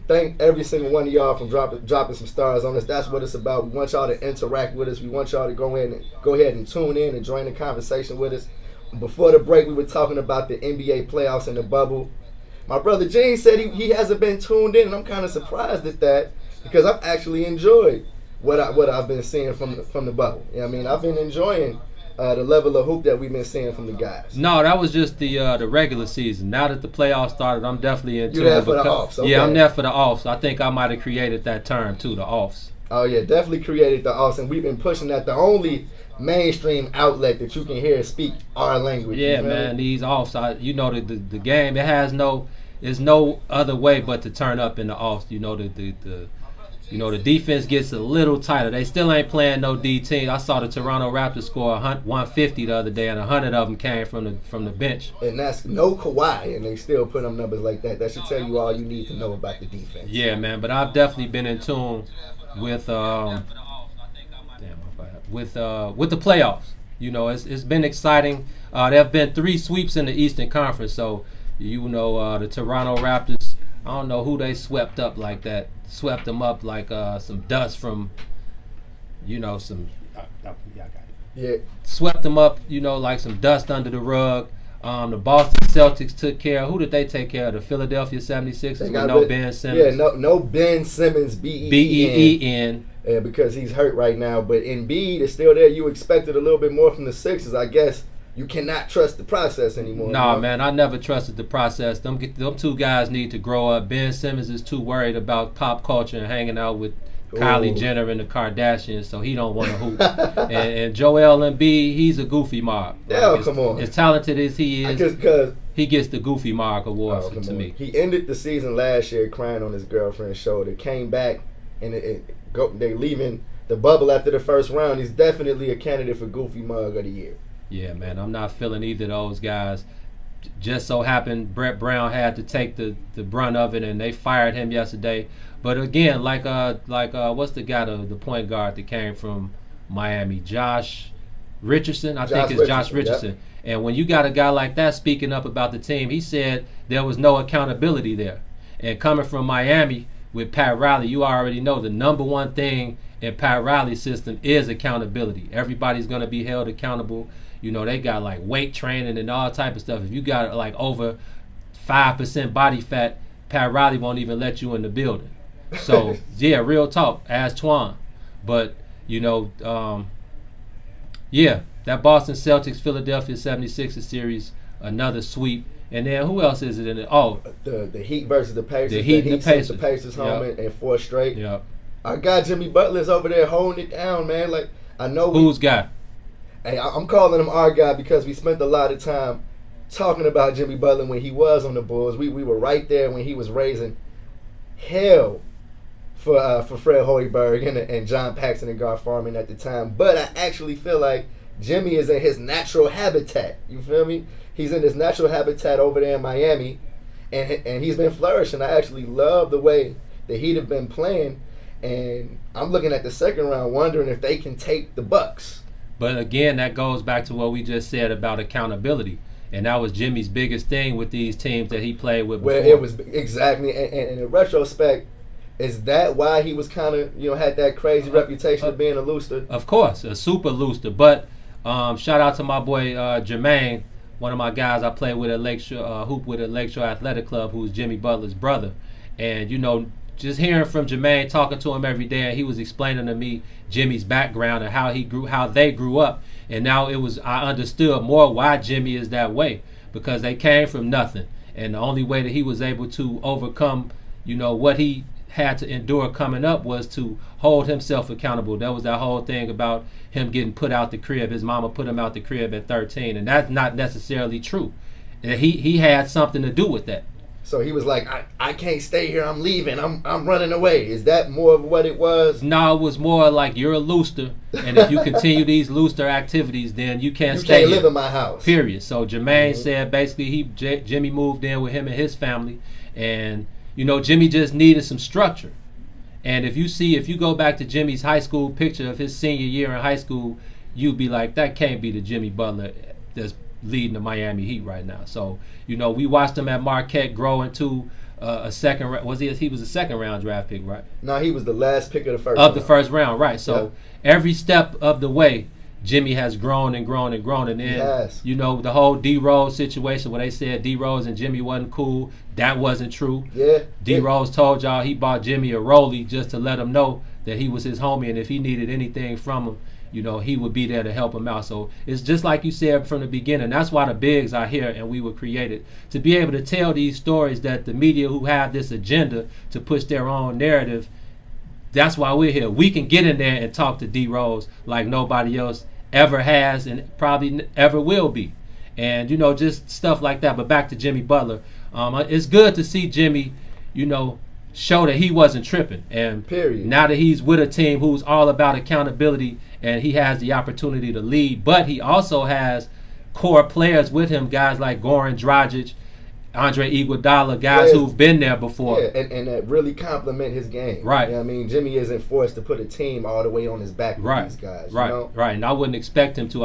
thank every single one of y'all for dropping some stars on us. That's what it's about. We want y'all to interact with us. We want y'all to go ahead and tune in and join the conversation with us. Before the break, we were talking about the NBA playoffs and the bubble. My brother Gene said he hasn't been tuned in, and I'm kind of surprised at that because I've actually enjoyed what I've been seeing from the bubble. You know what I mean, I've been enjoying the level of hoop that we've been seeing from the guys. No, that was just the regular season. Now that the playoffs started, I'm definitely into it. You're there for the offs. Okay. Yeah, I'm there for the offs. I think I might have created that term too, the offs. Oh yeah, definitely created the offs, and we've been pushing that. The only mainstream outlet that you can hear speak our language. Yeah, man, these offs. The game. It has there's no other way but to turn up in the offs. The defense gets a little tighter. They still ain't playing no D team. I saw the Toronto Raptors score 150 the other day, and 100 of them came from the bench. And that's no Kawhi, and they still put up numbers like that. That should tell you all you need to know about the defense. Yeah, man. But I've definitely been in tune with the playoffs. It's been exciting. There have been 3 sweeps in the Eastern Conference. So the Toronto Raptors. I don't know who they swept up like that. Swept them up like some dust from, some. Yeah. Swept them up, like some dust under the rug. The Boston Celtics took care of. Who did they take care of? The Philadelphia 76ers with no Ben Simmons. Yeah, no Ben Simmons, B-E-E-N. Yeah, because he's hurt right now. But Embiid is still there. You expected a little bit more from the Sixers, I guess. You cannot trust the process anymore. Nah, man, I never trusted the process. Them 2 guys need to grow up. Ben Simmons is too worried about pop culture and hanging out with Kylie Jenner and the Kardashians, so he don't want to hoop. and Joel Embiid, he's a goofy mark. Yeah, come on. As talented as he is, he gets the goofy mark award to me. He ended the season last year crying on his girlfriend's shoulder. Came back, and they leaving the bubble after the first round. He's definitely a candidate for Goofy Mug of the Year. Yeah, man, I'm not feeling either of those guys. Just so happened Brett Brown had to take the brunt of it, and they fired him yesterday. But again, like what's the guy, the point guard that came from Miami, Josh Richardson? I think it's Josh Richardson. Yep. And when you got a guy like that speaking up about the team, he said there was no accountability there. And coming from Miami with Pat Riley, you already know the number one thing in Pat Riley's system is accountability. Everybody's going to be held accountable. They got like weight training and all type of stuff. If you got like over 5% body fat, Pat Riley won't even let you in the building. So yeah, real talk. Ask Twan. But that Boston Celtics Philadelphia 76ers series, another sweep. And then who else is it in it? Oh, the Heat versus the Pacers. The Heat and the Pacers. The Pacers home in 4 straight. Yeah. Our guy Jimmy Butler's over there holding it down, man. Like I know whose guy. Hey, I'm calling him our guy because we spent a lot of time talking about Jimmy Butler when he was on the Bulls. We were right there when he was raising hell for Fred Hoiberg and John Paxson and Gar Farman at the time. But I actually feel like Jimmy is in his natural habitat. You feel me? He's in his natural habitat over there in Miami, and he's been flourishing. I actually love the way the Heat have been playing, and I'm looking at the second round wondering if they can take the Bucks. But again, that goes back to what we just said about accountability. And that was Jimmy's biggest thing with these teams that he played with before. Well, it was exactly, and in retrospect, is that why he was kind of, had that crazy reputation of being a looster? Of course, a super looster. But Shout out to my boy Jermaine, one of my guys I play with at Lakeshore, hoop with at Lakeshore Athletic Club, who's Jimmy Butler's brother. And just hearing from Jermaine, talking to him every day, and he was explaining to me Jimmy's background and how they grew up. And now I understood more why Jimmy is that way, because they came from nothing. And the only way that he was able to overcome, what he had to endure coming up was to hold himself accountable. That was that whole thing about him getting put out the crib. His mama put him out the crib at 13, and that's not necessarily true. And he had something to do with that. So he was like, I can't stay here. I'm leaving. I'm running away. Is that more of what it was? No, it was more like you're a looster, and if you continue these looster activities, then you can't stay here. Live in my house. Period. So Jermaine said basically Jimmy moved in with him and his family, and Jimmy just needed some structure. And if you go back to Jimmy's high school picture of his senior year in high school, you'd be like, that can't be the Jimmy Butler that's leading the Miami Heat right now. So we watched him at Marquette grow into a second. He was a second round draft pick, right? No, he was the last pick of the first round, right? So every step of the way, Jimmy has grown and grown and grown. And then the whole D Rose situation where they said D Rose and Jimmy wasn't cool, that wasn't true. Yeah. D Rose told y'all he bought Jimmy a rollie just to let him know that he was his homie, and if he needed anything from him, he would be there to help him out. So it's just like you said from the beginning. That's why the bigs are here, and we were created to be able to tell these stories that the media who have this agenda to push their own narrative, that's why we're here. We can get in there and talk to D Rose like nobody else ever has and probably ever will be. And, just stuff like that. But back to Jimmy Butler. It's good to see Jimmy, show that he wasn't tripping. And period. Now that he's with a team who's all about accountability and he has the opportunity to lead, but he also has core players with him, guys like Goran Dragic, Andre Iguodala, guys who've been there before. Yeah, and that really complement his game. Right. Jimmy isn't forced to put a team all the way on his back with these guys. Right. And I wouldn't expect him to.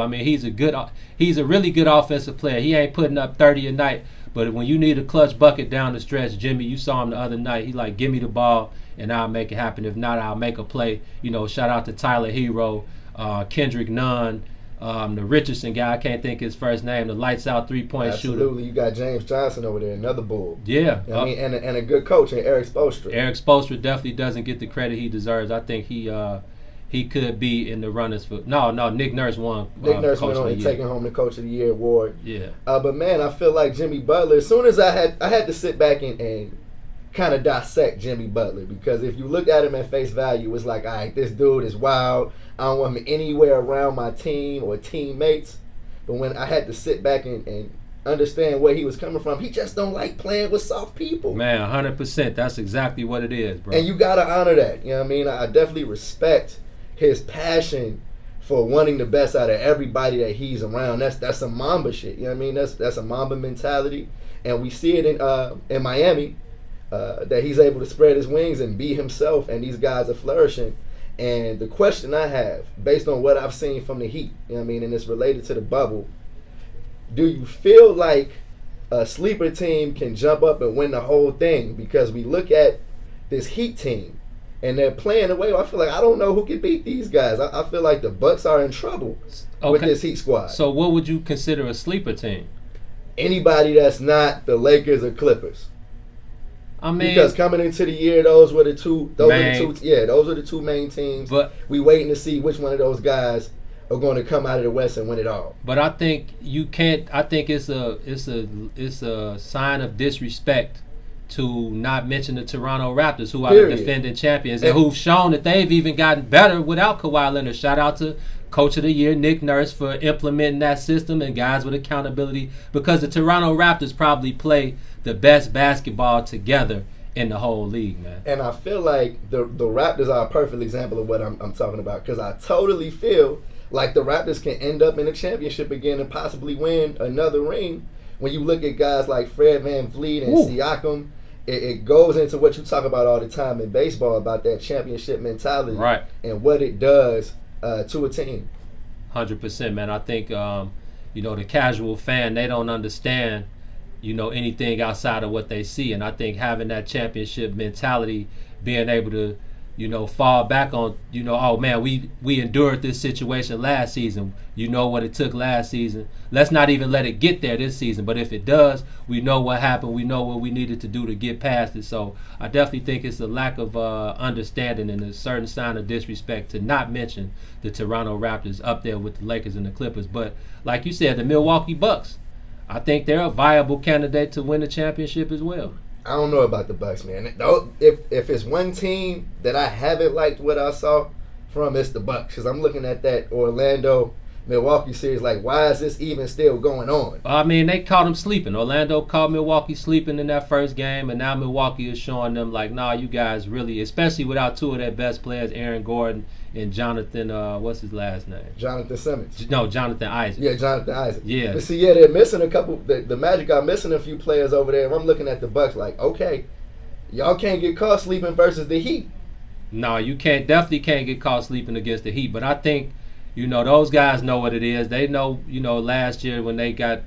He's a really good offensive player. He ain't putting up 30 a night, but when you need a clutch bucket down the stretch, Jimmy, you saw him the other night. He like, give me the ball and I'll make it happen. If not, I'll make a play. Shout out to Tyler Hero, Kendrick Nunn, the Richardson guy, I can't think his first name, the lights out 3-point shooter. Absolutely, you got James Johnson over there, another bull. Yeah. And a good coach in Eric Spoelstra. Eric Spoelstra definitely doesn't get the credit he deserves. I think he could be in the runners for Nick Nurse won. Nick Nurse went on and taking home the Coach of the Year award. Yeah. But man, I feel like Jimmy Butler, as soon as I had to sit back and kind of dissect Jimmy Butler, because if you look at him at face value, it's like, all right, this dude is wild. I don't want him anywhere around my team or teammates. But when I had to sit back and understand where he was coming from, he just don't like playing with soft people. Man, 100%. That's exactly what it is, bro. And you got to honor that. You know what I mean? I definitely respect his passion for wanting the best out of everybody that he's around. That's some Mamba shit. You know what I mean? That's a Mamba mentality. And we see it in Miami, that he's able to spread his wings and be himself, and these guys are flourishing. And the question I have, based on what I've seen from the Heat, you know what I mean, and it's related to the bubble, do you feel like a sleeper team can jump up and win the whole thing? Because we look at this Heat team, and they're playing the way I feel like I don't know who can beat these guys. I feel like the Bucks are in trouble with this Heat squad. So what would you consider a sleeper team? Anybody that's not the Lakers or Clippers. Because coming into the year, those were the two main teams. But we waiting to see which one of those guys are going to come out of the West and win it all. But I think you can't. I think it's a sign of disrespect to not mention the Toronto Raptors, who are the defending champions and who've shown that they've even gotten better without Kawhi Leonard. Shout out to Coach of the Year, Nick Nurse, for implementing that system and guys with accountability, because the Toronto Raptors probably play the best basketball together in the whole league, man. And I feel like the Raptors are a perfect example of what I'm talking about, because I totally feel like the Raptors can end up in a championship again and possibly win another ring. When you look at guys like Fred VanVleet and Siakam, it goes into what you talk about all the time in baseball about that championship mentality, right, and what it does to a team. 100%, man. I think the casual fan, they don't understand anything outside of what they see, and I think having that championship mentality, being able to fall back on, oh man, we endured this situation last season. You know what it took last season. Let's not even let it get there this season. But if it does, we know what happened. We know what we needed to do to get past it. So I definitely think it's a lack of understanding and a certain sign of disrespect to not mention the Toronto Raptors up there with the Lakers and the Clippers. But like you said, the Milwaukee Bucks, I think they're a viable candidate to win the championship as well. I don't know about the Bucks, man. If it's one team that I haven't liked what I saw from, it's the Bucks. Because I'm looking at that Orlando-Milwaukee series like, why is this even still going on? I mean, they caught them sleeping. Orlando caught Milwaukee sleeping in that first game, and now Milwaukee is showing them like, nah, you guys really, especially without two of their best players, Aaron Gordon and Jonathan, what's his last name? Jonathan Simmons. No, Jonathan Isaac. Yeah, Jonathan Isaac. Yeah. But see, they're missing a couple. The Magic are missing a few players over there. And I'm looking at the Bucks like, okay, y'all can't get caught sleeping versus the Heat. No, you definitely can't get caught sleeping against the Heat. But I think, those guys know what it is. They know, last year when they got,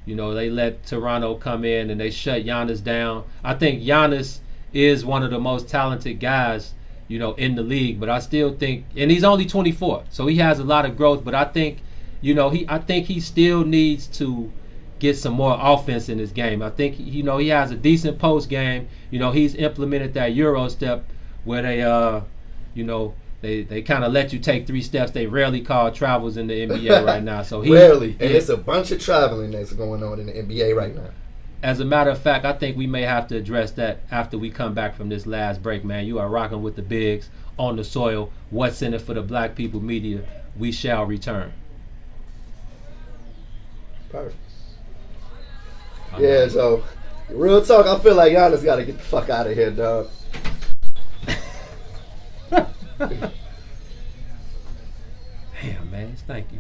they let Toronto come in and they shut Giannis down. I think Giannis is one of the most talented guys, in the league. But I still think, and he's only 24, so he has a lot of growth. But I think, I think he still needs to get some more offense in his game. I think, he has a decent post game. He's implemented that Euro step where they, they kind of let you take 3 steps. They rarely call travels in the NBA right now. So rarely, and it's a bunch of traveling that's going on in the NBA right now. As a matter of fact, I think we may have to address that after we come back from this last break, man. You are rocking with the bigs on the soil. What's in it for the Black People Media? We shall return. Perfect. Yeah, so real talk, I feel like Giannis got to get the fuck out of here, dog. Damn, man. Thank you.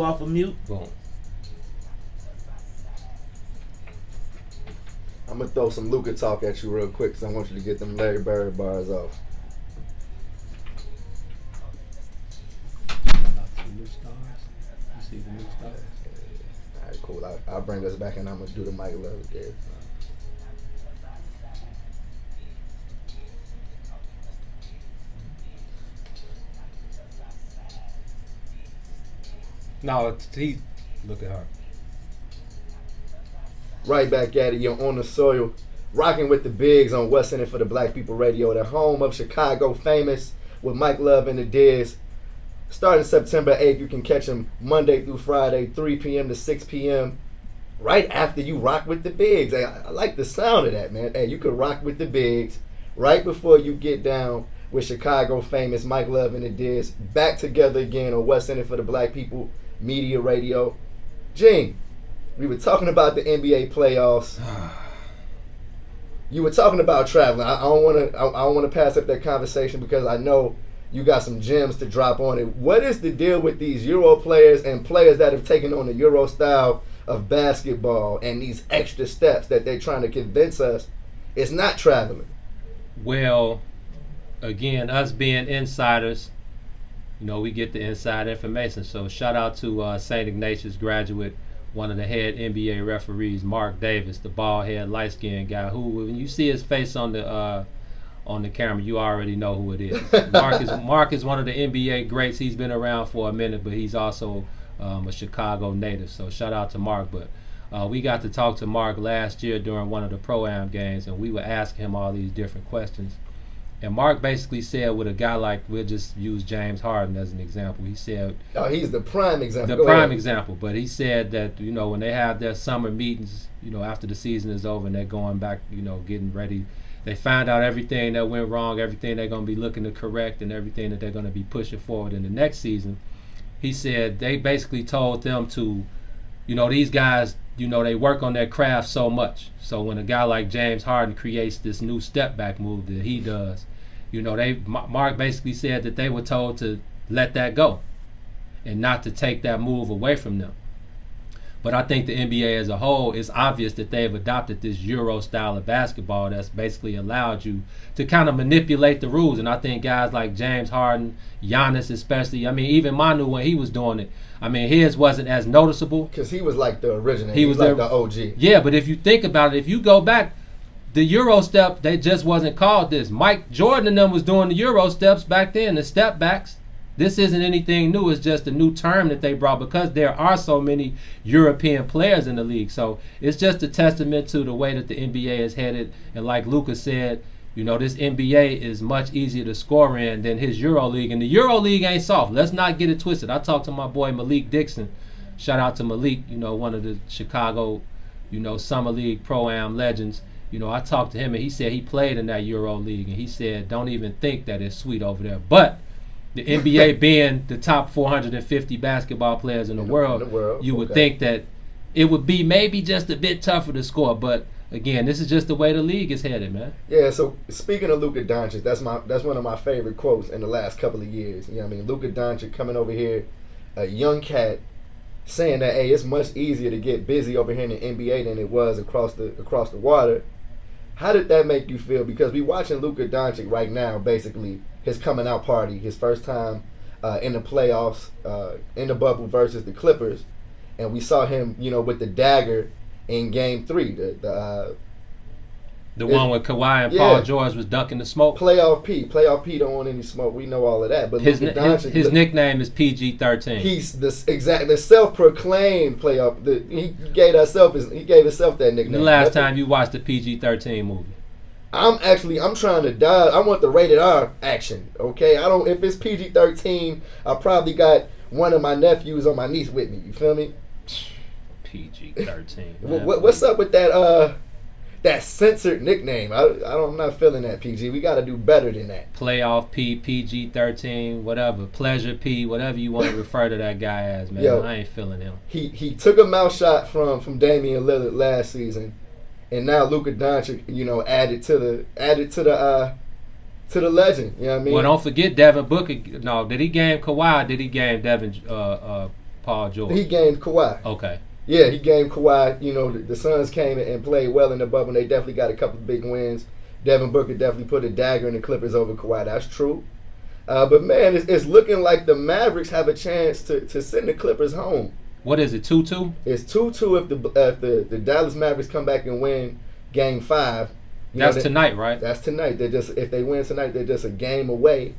Off of mute. Boom. I'm gonna throw some Luka talk at you real quick, because I want you to get them Larry Bird bars off. All right, cool. I'll bring us back, and I'm gonna do the Mike Love again. No, look at her. Right back at it. You're on the soil, rocking with the bigs on What's In It for the Black People Radio, the home of Chicago Famous, with Mike Love and the Diz. Starting September 8th, you can catch him Monday through Friday, 3 p.m. to 6 p.m. right after you rock with the bigs. Hey, I like the sound of that, man. Hey, you could rock with the bigs right before you get down with Chicago Famous, Mike Love and the Diz, back together again on What's In It for the Black People Media Radio. Gene, we were talking about the NBA playoffs. You were talking about traveling. I don't want to pass up that conversation, because I know you got some gems to drop on it. What is the deal with these Euro players and players that have taken on the Euro style of basketball and these extra steps that they're trying to convince us it's not traveling? Well, again, us being insiders, we get the inside information. So shout out to St. Ignatius graduate, one of the head NBA referees, Mark Davis, the bald-head, light-skinned guy, who, when you see his face on the camera, you already know who it is. Mark is one of the NBA greats. He's been around for a minute, but he's also a Chicago native. So shout out to Mark. But we got to talk to Mark last year during one of the Pro-Am games, and we were asking him all these different questions. And Mark basically said, with a guy like, we'll just use James Harden as an example. He said, he's the prime example. The prime example. But he said that, when they have their summer meetings, after the season is over and they're going back, getting ready, they find out everything that went wrong, everything they're going to be looking to correct, and everything that they're going to be pushing forward in the next season. He said they basically told them to, these guys, they work on their craft so much. So when a guy like James Harden creates this new step back move that he does, Mark basically said that they were told to let that go and not to take that move away from them. But I think the NBA as a whole, it's obvious that they've adopted this Euro style of basketball that's basically allowed you to kind of manipulate the rules. And I think guys like James Harden, Giannis especially, even Manu, when he was doing it, his wasn't as noticeable. Because he was like the original. He was like the OG. Yeah, but if you think about it, if you go back, the Euro step, they just wasn't called this. Mike Jordan and them was doing the Euro steps back then, the step backs. This isn't anything new. It's just a new term that they brought because there are so many European players in the league. So it's just a testament to the way that the NBA is headed. And like Lucas said, this NBA is much easier to score in than his Euro League. And the Euro League ain't soft. Let's not get it twisted. I talked to my boy Malik Dixon. Shout out to Malik, one of the Chicago, Summer League Pro-Am legends. I talked to him and he said he played in that Euro League. And he said, don't even think that it's sweet over there. But the NBA being the top 450 basketball players in the world, you would think that it would be maybe just a bit tougher to score. But again, this is just the way the league is headed, man. Yeah. So speaking of Luka Doncic, that's one of my favorite quotes in the last couple of years. Luka Doncic coming over here, a young cat, saying that it's much easier to get busy over here in the NBA than it was across the water. How did that make you feel? Because we watching Luka Doncic right now, basically his coming out party, his first time in the playoffs, in the bubble versus the Clippers, and we saw him, with the dagger in Game 3. The one with Kawhi and Paul George was dunking the smoke. Playoff P don't want any smoke. We know all of that. But his nickname is PG-13. He's the self-proclaimed playoff. He gave himself that nickname. The last time you watched the PG-13 movie? I'm trying to die. I want the rated R action. Okay, if it's PG-13, I probably got one of my nephews or my niece with me. You feel me? PG-13. What's up with that censored nickname? I'm not feeling that, PG. We got to do better than that. Playoff P, PG-13, whatever. Pleasure P, whatever you want to refer to that guy as, man. Yo, I ain't feeling him. He took a mouth shot from Damian Lillard last season, and now Luka Doncic, added to the legend. You know what I mean? Well, don't forget Devin Booker. No, did he game Kawhi? Or did he game Devin Paul George? He gamed Kawhi. Okay. Yeah, he gave Kawhi. You know, the Suns came and played well in the bubble. And they definitely got a couple of big wins. Devin Booker definitely put a dagger in the Clippers over Kawhi. That's true. But man, it's looking like the Mavericks have a chance to send the Clippers home. What is it, 2-2? It's 2-2 if the Dallas Mavericks come back and win Game 5. That's tonight, right? That's tonight. If they win tonight, they're just a game away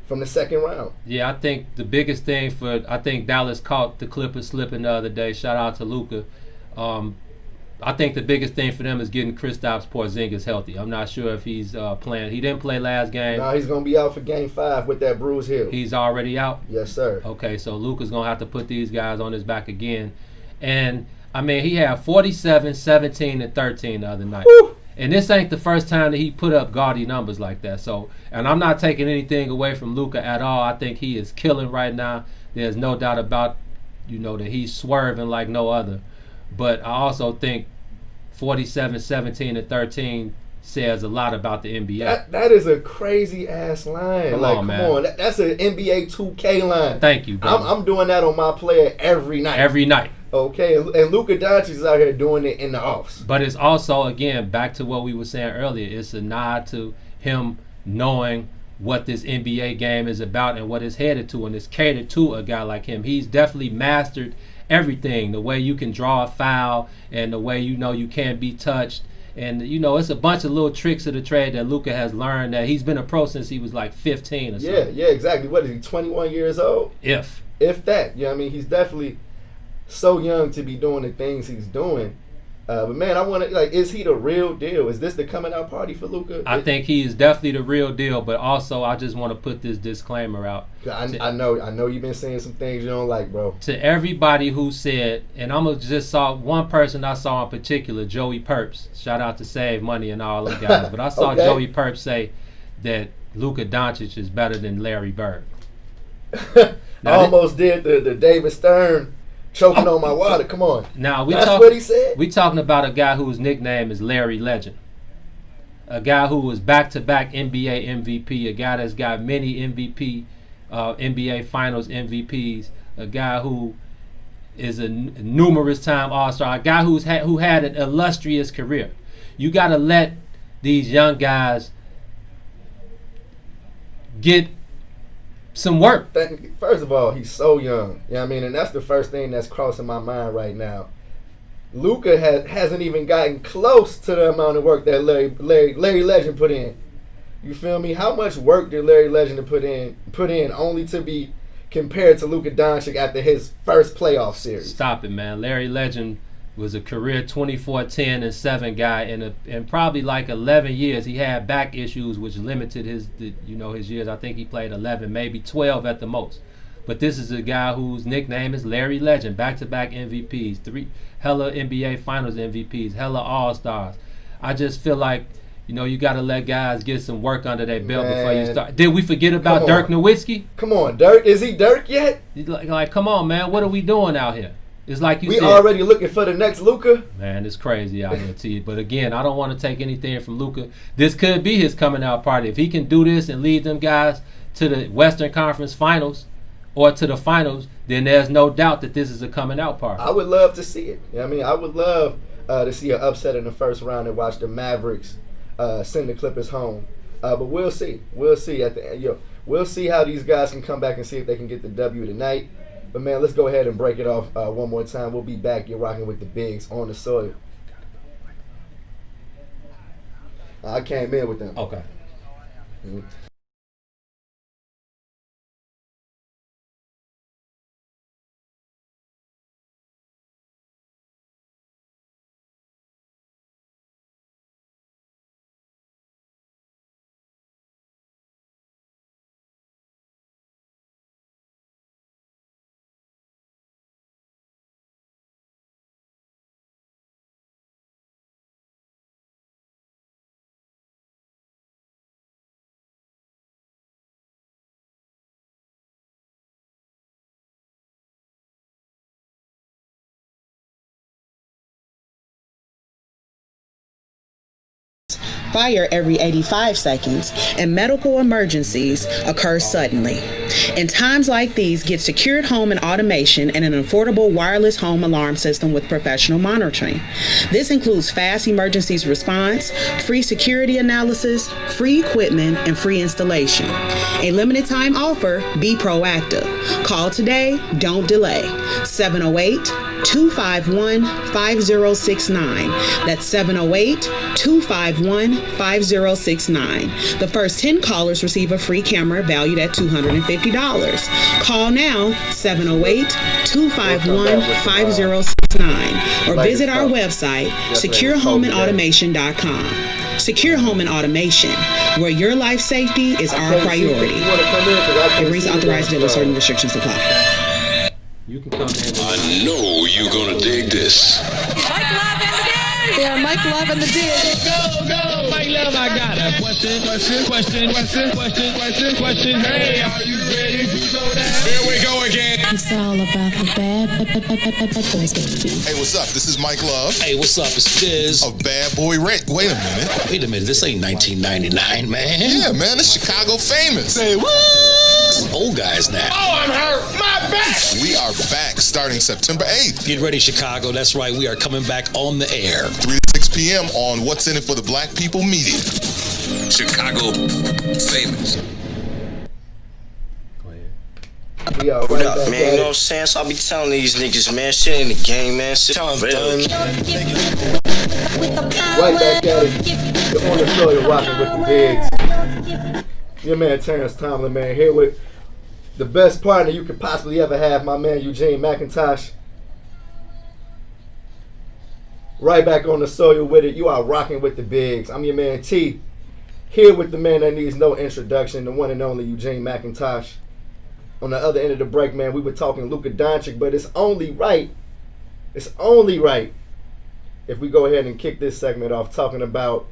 from the second round. Yeah, I think the biggest thing I think Dallas caught the Clippers slipping the other day. Shout out to Luka. I think the biggest thing for them is getting Kristaps Porzingis healthy. I'm not sure if he's playing. He didn't play last game. No, he's going to be out for Game 5 with that bruised heel. He's already out? Yes, sir. Okay, so Luka's going to have to put these guys on his back again. And, I mean, he had 47, 17, and 13 the other night. Woo! And this ain't the first time that he put up gaudy numbers like that. So, and I'm not taking anything away from Luka at all. I think he is killing right now. There's no doubt about, that he's swerving like no other. But I also think 47, 17, and 13 says a lot about the NBA. That is a crazy ass line. Come on, man. That's an NBA 2K line. Thank you, I'm doing that on my player every night. Every night. Okay, and Luka Doncic is out here doing it in the offs. But it's also, again, back to what we were saying earlier. It's a nod to him knowing what this NBA game is about and what it's headed to, and it's catered to a guy like him. He's definitely mastered everything, the way you can draw a foul and the way you can't be touched. And, it's a bunch of little tricks of the trade that Luka has learned, that he's been a pro since he was like 15 or something. Yeah, exactly. What is he, 21 years old? If that. You know what I mean? He's definitely so young to be doing the things he's doing. But man, I want to, is he the real deal? Is this the coming out party for Luka? I think he is definitely the real deal, but also I just want to put this disclaimer out. I know you've been saying some things you don't like, bro. To everybody who said, and I'm gonna just saw one person I saw in particular, Joey Purps. Shout out to Save Money and all those guys. But I saw Okay. Joey Purps say that Luka Doncic is better than Larry Bird. I almost did the David Stern choking on my water. Come on. Now what he said? We talking about a guy whose nickname is Larry Legend. A guy who was back-to-back NBA MVP, a guy that's got many NBA Finals MVPs, a guy who is a numerous time All-Star, a guy who had an illustrious career. You got to let these young guys get some work. First of all, he's so young. You know what I mean? And that's the first thing that's crossing my mind right now. Luka hasn't even gotten close to the amount of work that Larry Legend put in. You feel me? How much work did Larry Legend put in only to be compared to Luka Doncic after his first playoff series? Stop it, man. Larry Legend was a career 24-10-7 guy, and in probably like 11 years he had back issues which limited his years. I think he played 11, maybe 12 at the most. But this is a guy whose nickname is Larry Legend, back-to-back MVPs, 3 hella NBA Finals MVPs, hella All-Stars. I just feel like you got to let guys get some work under their belt before you start. Did we forget about Dirk Nowitzki? Come on, Dirk. Is he Dirk yet? Like, come on, man. What are we doing out here? It's like you said. We already looking for the next Luka. Man, it's crazy out here, T. But again, I don't want to take anything from Luka. This could be his coming out party. If he can do this and lead them guys to the Western Conference Finals or to the Finals, then there's no doubt that this is a coming out party. I would love to see it. You know what I mean? I would love to see an upset in the first round and watch the Mavericks send the Clippers home. But we'll see. We'll see at the end. We'll see how these guys can come back and see if they can get the W tonight. But man, let's go ahead and break it off one more time. We'll be back. You're rocking with the Bigs on the soil. I came in with them. Okay. Mm-hmm. fire every 85 seconds, and medical emergencies occur suddenly. In times like these, get secured home and automation and an affordable wireless home alarm system with professional monitoring. This includes fast emergencies response, free security analysis, free equipment, and free installation. A limited time offer, be proactive. Call today, don't delay. 708-251-5069. That's 708-251-5069. The first 10 callers receive a free camera valued at $250. Call now, 708-251-5069, or visit our website, securehomeandautomation.com. Secure Home and Automation, where your life safety is our priority. Every authorized dealer, certain restrictions apply. You can come in. I know you're gonna dig this. Mike Love in the dig. Yeah, Mike Love in the dig. Go, Mike Love, I got a question. Hey, are you ready to go down? Here we go again. It's all about the bad boys. Hey, what's up? This is Mike Love Hey, what's up? It's Diz. of Bad Boy Rent. Wait a minute. Wait a minute, this ain't 1999, man. Yeah, man, it's Chicago famous. Say what? Old guys now. Oh, I'm hurt. My back. We are back starting September 8th. Get ready, Chicago. That's right. We are coming back on the air. 3 to 6 p.m. on What's in It for the Black People Media. Chicago famous. Go ahead. We are What right up, back man? You at know what it. I'm saying? So I be telling these niggas, man, shit ain't the game, man. Shit, tell them, Right back at it. You're on the show, you're rocking with the bigs. Your man Terrence Tomlin, man, here with the best partner you could possibly ever have, my man Eugene McIntosh. Right back on the soil with it. You are rocking with the bigs. I'm your man T. Here with the man that needs no introduction, the one and only Eugene McIntosh. On the other end of the break, man, we were talking Luka Doncic, but it's only right if we go ahead and kick this segment off talking about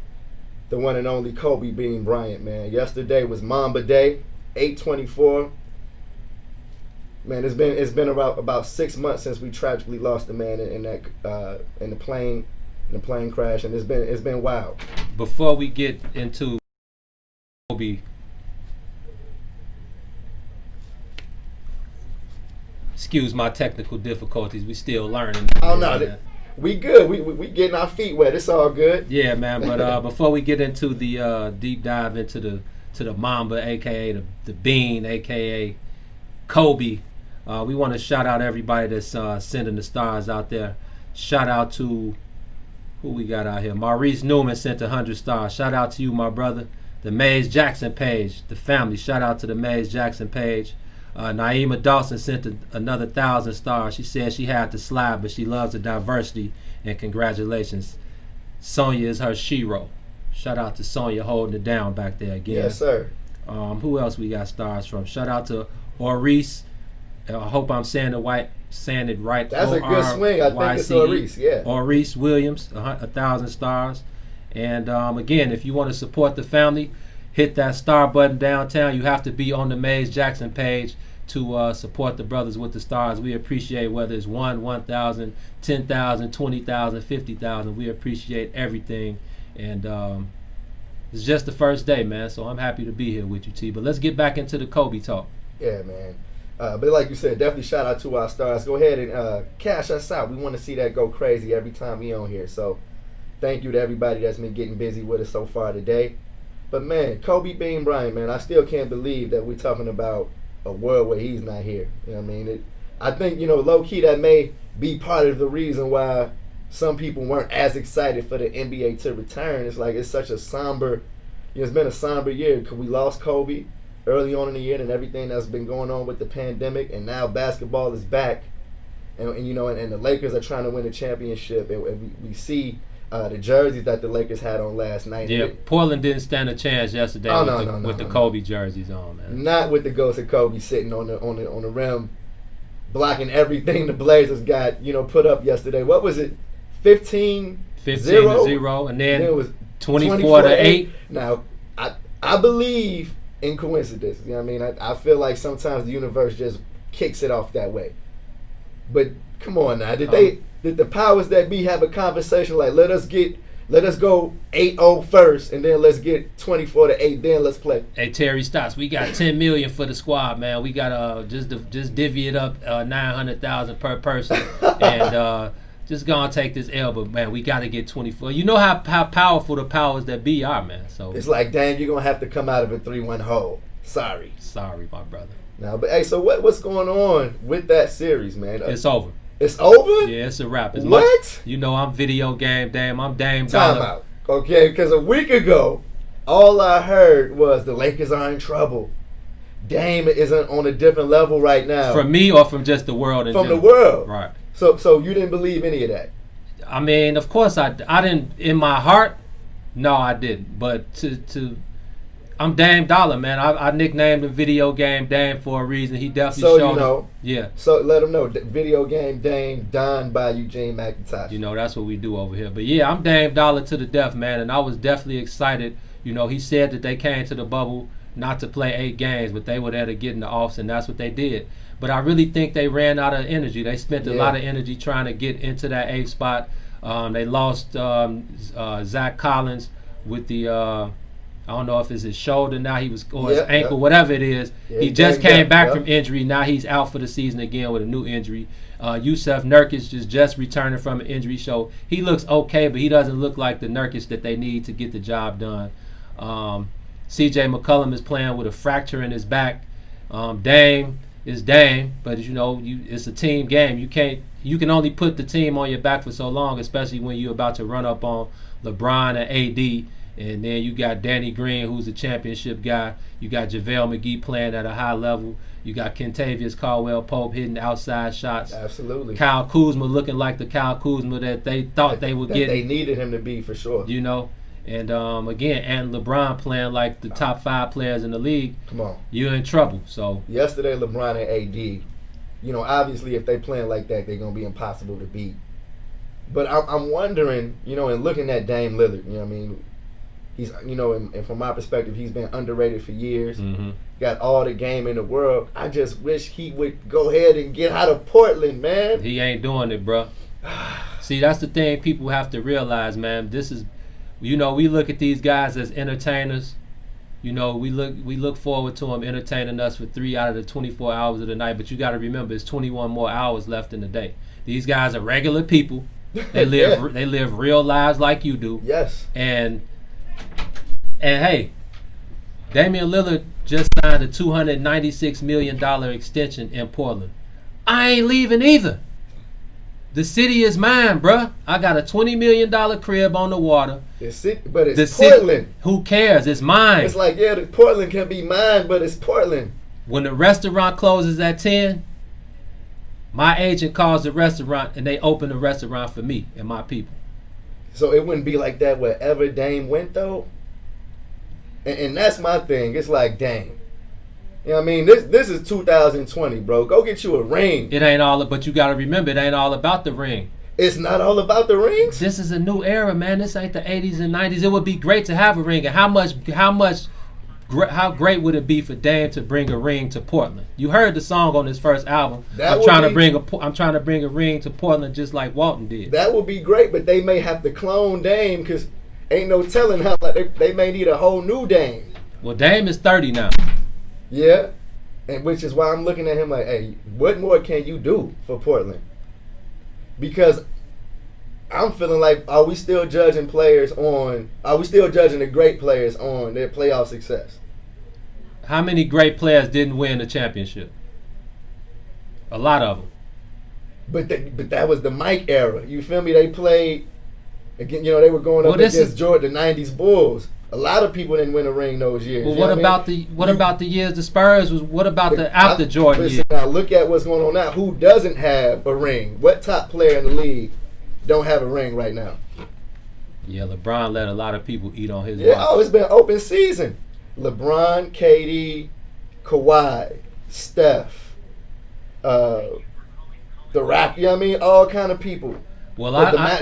the one and only Kobe Bean Bryant, man. Yesterday was Mamba Day, 8/24. Man, it's been about 6 months since we tragically lost the man in the plane crash, and it's been wild. Before we get into Kobe, excuse my technical difficulties. We still learning. Oh no, we good. We getting our feet wet. It's all good. Yeah, man. But before we get into the deep dive into the Mamba, aka the Bean, aka Kobe, we want to shout out everybody that's sending the stars out there. Shout out to who we got out here. Maurice Newman sent 100 stars. Shout out to you, my brother. The Mays Jackson page, the family. Shout out to the Mays Jackson page. Naima Dawson sent another 1,000 stars. She said she had to slide, but she loves the diversity, and congratulations. Sonya is her shero. Shout out to Sonya holding it down back there again. Yes, sir. Who else we got stars from? Shout out to Oris. I hope I'm saying it right. That's a good swing. I think it's Oris. Yeah. Oris Williams, 1,000 stars. And again, if you want to support the family, hit that star button downtown. You have to be on the Mays Jackson page to support the brothers with the stars. We appreciate whether it's 1,000, 10,000, 20,000, 50,000. We appreciate everything. And it's just the first day, man. So I'm happy to be here with you, T. But let's get back into the Kobe talk. Yeah, man. But like you said, definitely shout out to our stars. Go ahead and cash us out. We want to see that go crazy every time we on here. So thank you to everybody that's been getting busy with us so far today. But man, Kobe Bean Bryant, man, I still can't believe that we're talking about a world where he's not here. You know what I mean? I think, low key that may be part of the reason why some people weren't as excited for the NBA to return. It's like it's such a somber, it's been a somber year because we lost Kobe early on in the year and everything that's been going on with the pandemic, and now basketball is back, and the Lakers are trying to win a championship, and we see the jerseys that the Lakers had on last night. Yeah, Portland didn't stand a chance yesterday with the Kobe jerseys on, man. Not with the ghost of Kobe sitting on the rim, blocking everything the Blazers got put up yesterday. What was it? 15-0, and then it was 24-8. Now, I believe in coincidence. You know what I mean? I feel like sometimes the universe just kicks it off that way. But come on now, did the powers that be have a conversation like, let us get Let us go 8-0 first, and then let's get 24-8. Then let's play. Hey Terry Stotts, we got $10 million for the squad, man. We got just divvy it up $900,000 per person, and just gonna take this L. But man, we got to get 24. You know how powerful the powers that be are, man. So it's like, dang, you're gonna have to come out of a 3-1 hole. Sorry, my brother. Now, but hey, so what's going on with that series, man? It's over. It's over? Yeah, it's a wrap. What? Much, you know, I'm video game Dame. I'm Dame Dollar. Time out. Okay, because a week ago, all I heard was the Lakers are in trouble. Dame isn't on a different level right now. From me or from just the world? From the world. Right. So you didn't believe any of that? I mean, of course I didn't. In my heart, no, I didn't. But I'm Dame Dollar, man. I nicknamed him Video Game Dame for a reason. He definitely showed it. Yeah. So let him know. Video Game Dame, done by Eugene McIntosh. You know, that's what we do over here. But yeah, I'm Dame Dollar to the death, man. And I was definitely excited. You know, he said that they came to the bubble not to play 8 games, but they were there to get in the offs, and that's what they did. But I really think they ran out of energy. They spent a lot of energy trying to get into that 8th spot. They lost Zach Collins with the I don't know if it's his shoulder now, or his ankle, whatever it is. Yeah, he just came back from injury. Now he's out for the season again with a new injury. Yusuf Nurkic is just returning from an injury, so he looks okay, but he doesn't look like the Nurkic that they need to get the job done. C.J. McCollum is playing with a fracture in his back. Dame is Dame, but you know, it's a team game. You can only put the team on your back for so long, especially when you're about to run up on LeBron and AD. And then you got Danny Green, who's a championship guy. You got JaVale McGee playing at a high level. You got Kentavious Caldwell-Pope hitting outside shots. Absolutely. Kyle Kuzma looking like the Kyle Kuzma that they thought they would get. They needed him to be, for sure. You know, and again, and LeBron playing like the top 5 players in the league. Come on, you're in trouble. So yesterday, LeBron and AD, you know, obviously if they playing like that, they're gonna be impossible to beat. But I'm wondering, you know, and looking at Dame Lillard, you know what I mean. He's, you know, and from my perspective, he's been underrated for years. Mm-hmm. Got all the game in the world. I just wish he would go ahead and get out of Portland, man. He ain't doing it, bro. See, that's the thing people have to realize, man. This is, you know, we look at these guys as entertainers. You know, we look forward to them entertaining us for 3 out of the 24 hours of the night. But you got to remember, it's 21 more hours left in the day. These guys are regular people. They live they live real lives like you do. Yes. And hey, Damian Lillard just signed a $296 million extension in Portland. I ain't leaving either. The city is mine, bruh. I got a $20 million crib on the water. But it's Portland. Who cares? It's mine. It's like, yeah, Portland can be mine, but it's Portland. When the restaurant closes at 10, my agent calls the restaurant and they open the restaurant for me and my people. So it wouldn't be like that wherever Dame went, though? And that's my thing. It's like, dang. You know what I mean? This is 2020, bro. Go get you a ring. It ain't all, but you got to remember, it ain't all about the ring. It's not all about the rings? This is a new era, man. This ain't the 80s and 90s. It would be great to have a ring. And how great would it be for Dame to bring a ring to Portland? You heard the song on his first album. I'm trying to bring a ring to Portland just like Walton did. That would be great, but they may have to clone Dame because ain't no telling how they may need a whole new Dame. Well, Dame is 30 now. Yeah, and which is why I'm looking at him like, hey, what more can you do for Portland? Because I'm feeling like, are we still judging the great players on their playoff success? How many great players didn't win the championship? A lot of them. But that was the Mike era. You feel me? They played again. You know, they were going up against Jordan, the '90s Bulls. A lot of people didn't win a ring those years. Well, what about the years the Spurs was? What about the after Jordan years? Now look at what's going on now. Who doesn't have a ring? What top player in the league don't have a ring right now? Yeah, LeBron let a lot of people eat on his. Yeah, it's been open season. LeBron, KD, Kawhi, Steph, the Rock. You know what I mean? All kind of people. Well,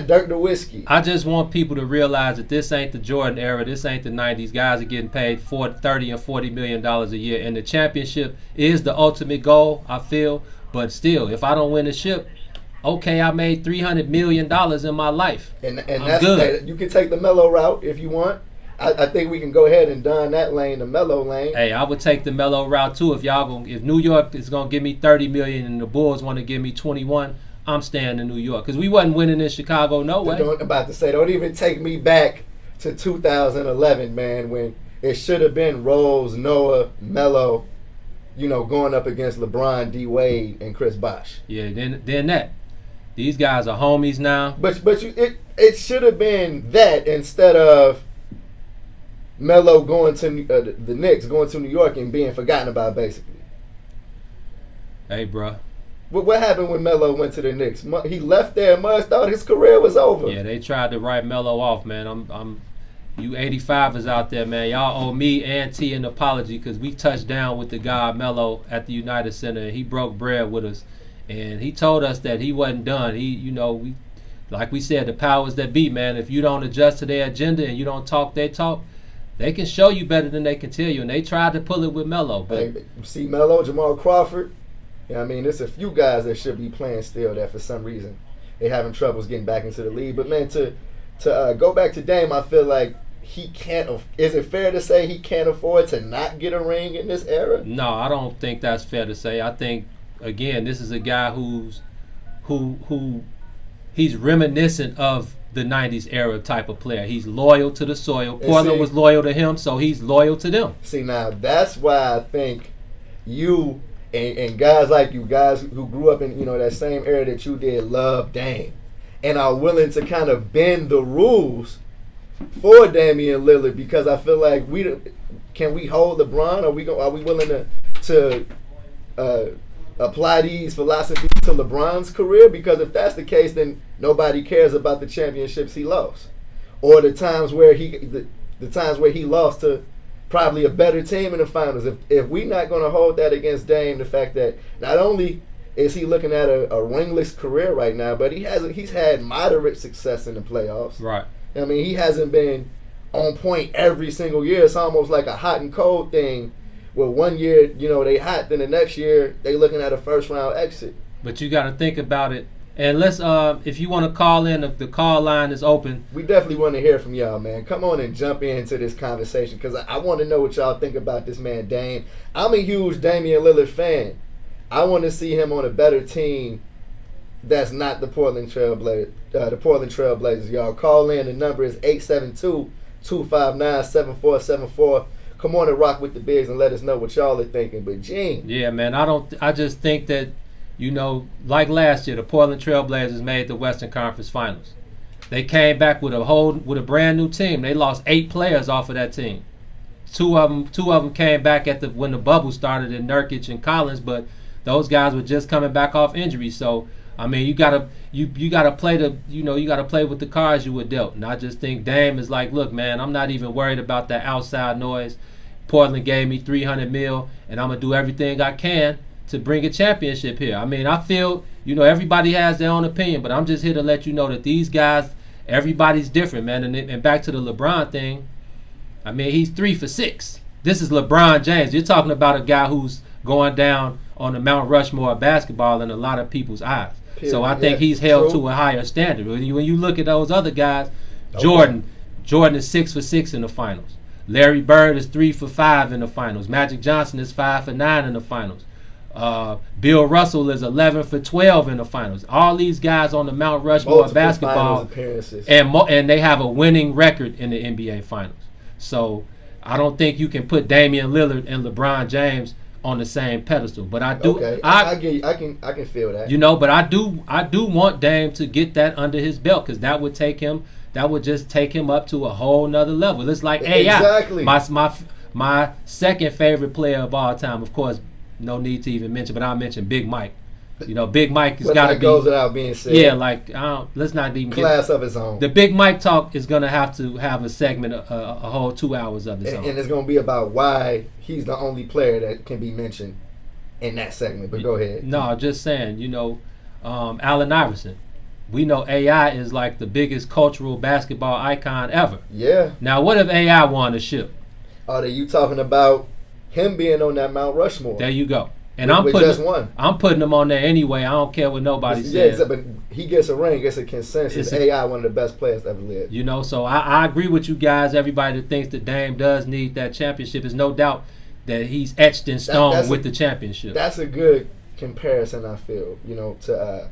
Dirk the Whiskey. I just want people to realize that this ain't the Jordan era. This ain't the 90s. Guys are getting paid $30 and $40 million a year. And the championship is the ultimate goal, I feel. But still, if I don't win the ship, okay, I made $300 million in my life. And I'm that's good. You can take the Melo route if you want. I think we can go ahead and don that lane, the Melo lane. Hey, I would take the Melo route too. If New York is gonna give me $30 million and the Bulls want to give me 21, I'm staying in New York because we wasn't winning in Chicago no way. About to say, don't even take me back to 2011, man, when it should have been Rose, Noah, Melo, going up against LeBron, D Wade, and Chris Bosh. Yeah, then that. These guys are homies now. But it should have been that instead of Melo going to the Knicks, going to New York and being forgotten about, basically. Hey, bro. What happened when Melo went to the Knicks? He left there. Mudge thought his career was over. Yeah, they tried to write Melo off, man. You 85ers out there, man. Y'all owe me and T an apology because we touched down with the guy Melo at the United Center. And he broke bread with us, and he told us that he wasn't done. We like we said, the powers that be, man. If you don't adjust to their agenda and you don't talk their talk, they can show you better than they can tell you. And they tried to pull it with Melo. But hey, see Melo, Jamal Crawford. Yeah, I mean, there's a few guys that should be playing still that for some reason they're having troubles getting back into the league. But man, to go back to Dame, I feel like he can't. Is it fair to say he can't afford to not get a ring in this era? No, I don't think that's fair to say. I think again, this is a guy he's reminiscent of the 90s era type of player. He's loyal to the soil. Portland was loyal to him, so he's loyal to them. See, now that's why I think you and guys like you, guys who grew up in that same era that you did, love Dame and are willing to kind of bend the rules for Damian Lillard, because I feel like can we hold LeBron? Are we willing to apply these philosophies to LeBron's career? Because if that's the case, then nobody cares about the championships he lost, or the times where he lost to probably a better team in the finals. If we're not going to hold that against Dame, the fact that not only is he looking at a ringless career right now, but he's had moderate success in the playoffs. Right. I mean, he hasn't been on point every single year. It's almost like a hot and cold thing. Well, one year, they hot, then the next year they looking at a first round exit. But you got to think about it. And let's, if you want to call in, the call line is open. We definitely want to hear from y'all, man. Come on and jump into this conversation, because I want to know what y'all think about this man, Dame. I'm a huge Damian Lillard fan. I want to see him on a better team that's not the Portland Trailblazers. Y'all call in. The number is 872-259-7474. Come on and rock with the Bigs and let us know what y'all are thinking. But Gene, yeah, man, I just think that, like last year, the Portland Trailblazers made the Western Conference Finals. They came back with a brand new team. They lost 8 players off of that team. Two of them came back when the bubble started in Nurkic and Collins, but those guys were just coming back off injury. So I mean, you gotta play with the cards you were dealt. And I just think Dame is like, look, man, I'm not even worried about that outside noise. Portland gave me $300 million, and I'm gonna do everything I can to bring a championship here. I mean, I feel, everybody has their own opinion, but I'm just here to let you know that these guys, everybody's different, man. And back to the LeBron thing, I mean, he's 3 for 6. This is LeBron James. You're talking about a guy who's going down on the Mount Rushmore of basketball in a lot of people's eyes. Period. So I think he's held to a higher standard. When you look at those other guys, Jordan is 6 for 6 in the finals. Larry Bird is 3 for 5 in the finals. Magic Johnson is 5 for 9 in the finals. Bill Russell is 11 for 12 in the finals. All these guys on the Mount Rushmore of basketball, and they have a winning record in the NBA finals. So I don't think you can put Damian Lillard and LeBron James on the same pedestal. But I do. Okay. I can feel that. But I do want Dame to get that under his belt, because that would just take him up to a whole nother level. It's like AI. Exactly. My second favorite player of all time, of course, no need to even mention, but I'll mention Big Mike. Big Mike has got to be. Goes without being said. Yeah, let's not even class of his own. The Big Mike talk is gonna have to have a segment, a whole 2 hours of its own. And it's gonna be about why he's the only player that can be mentioned in that segment. But go ahead. No, just saying. Allen Iverson. We know AI is like the biggest cultural basketball icon ever. Yeah. Now, what if AI won a ship? Are you talking about him being on that Mount Rushmore? There you go. And I'm putting him on there anyway. I don't care what nobody says. Yeah, but he gets a ring, it's a consensus. AI, one of the best players to ever live. You know, so I agree with you guys. Everybody that thinks that Dame does need that championship, there's no doubt that he's etched in stone with the championship. That's a good comparison, I feel. You know, to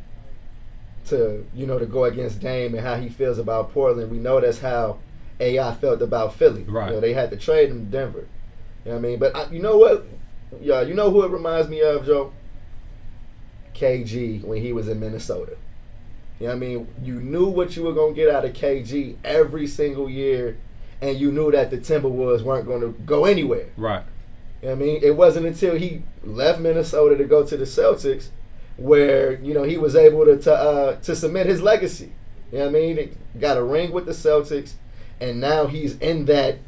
go against Dame and how he feels about Portland. We know that's how AI felt about Philly. Right. You know, they had to trade him to Denver. You know what I mean? But you know what? Yeah, you know who it reminds me of, Joe? KG when he was in Minnesota. You know what I mean? You knew what you were going to get out of KG every single year, and you knew that the Timberwolves weren't going to go anywhere. Right. You know what I mean? It wasn't until he left Minnesota to go to the Celtics where, you know, he was able to cement his legacy. You know what I mean? He got a ring with the Celtics, and now he's in that,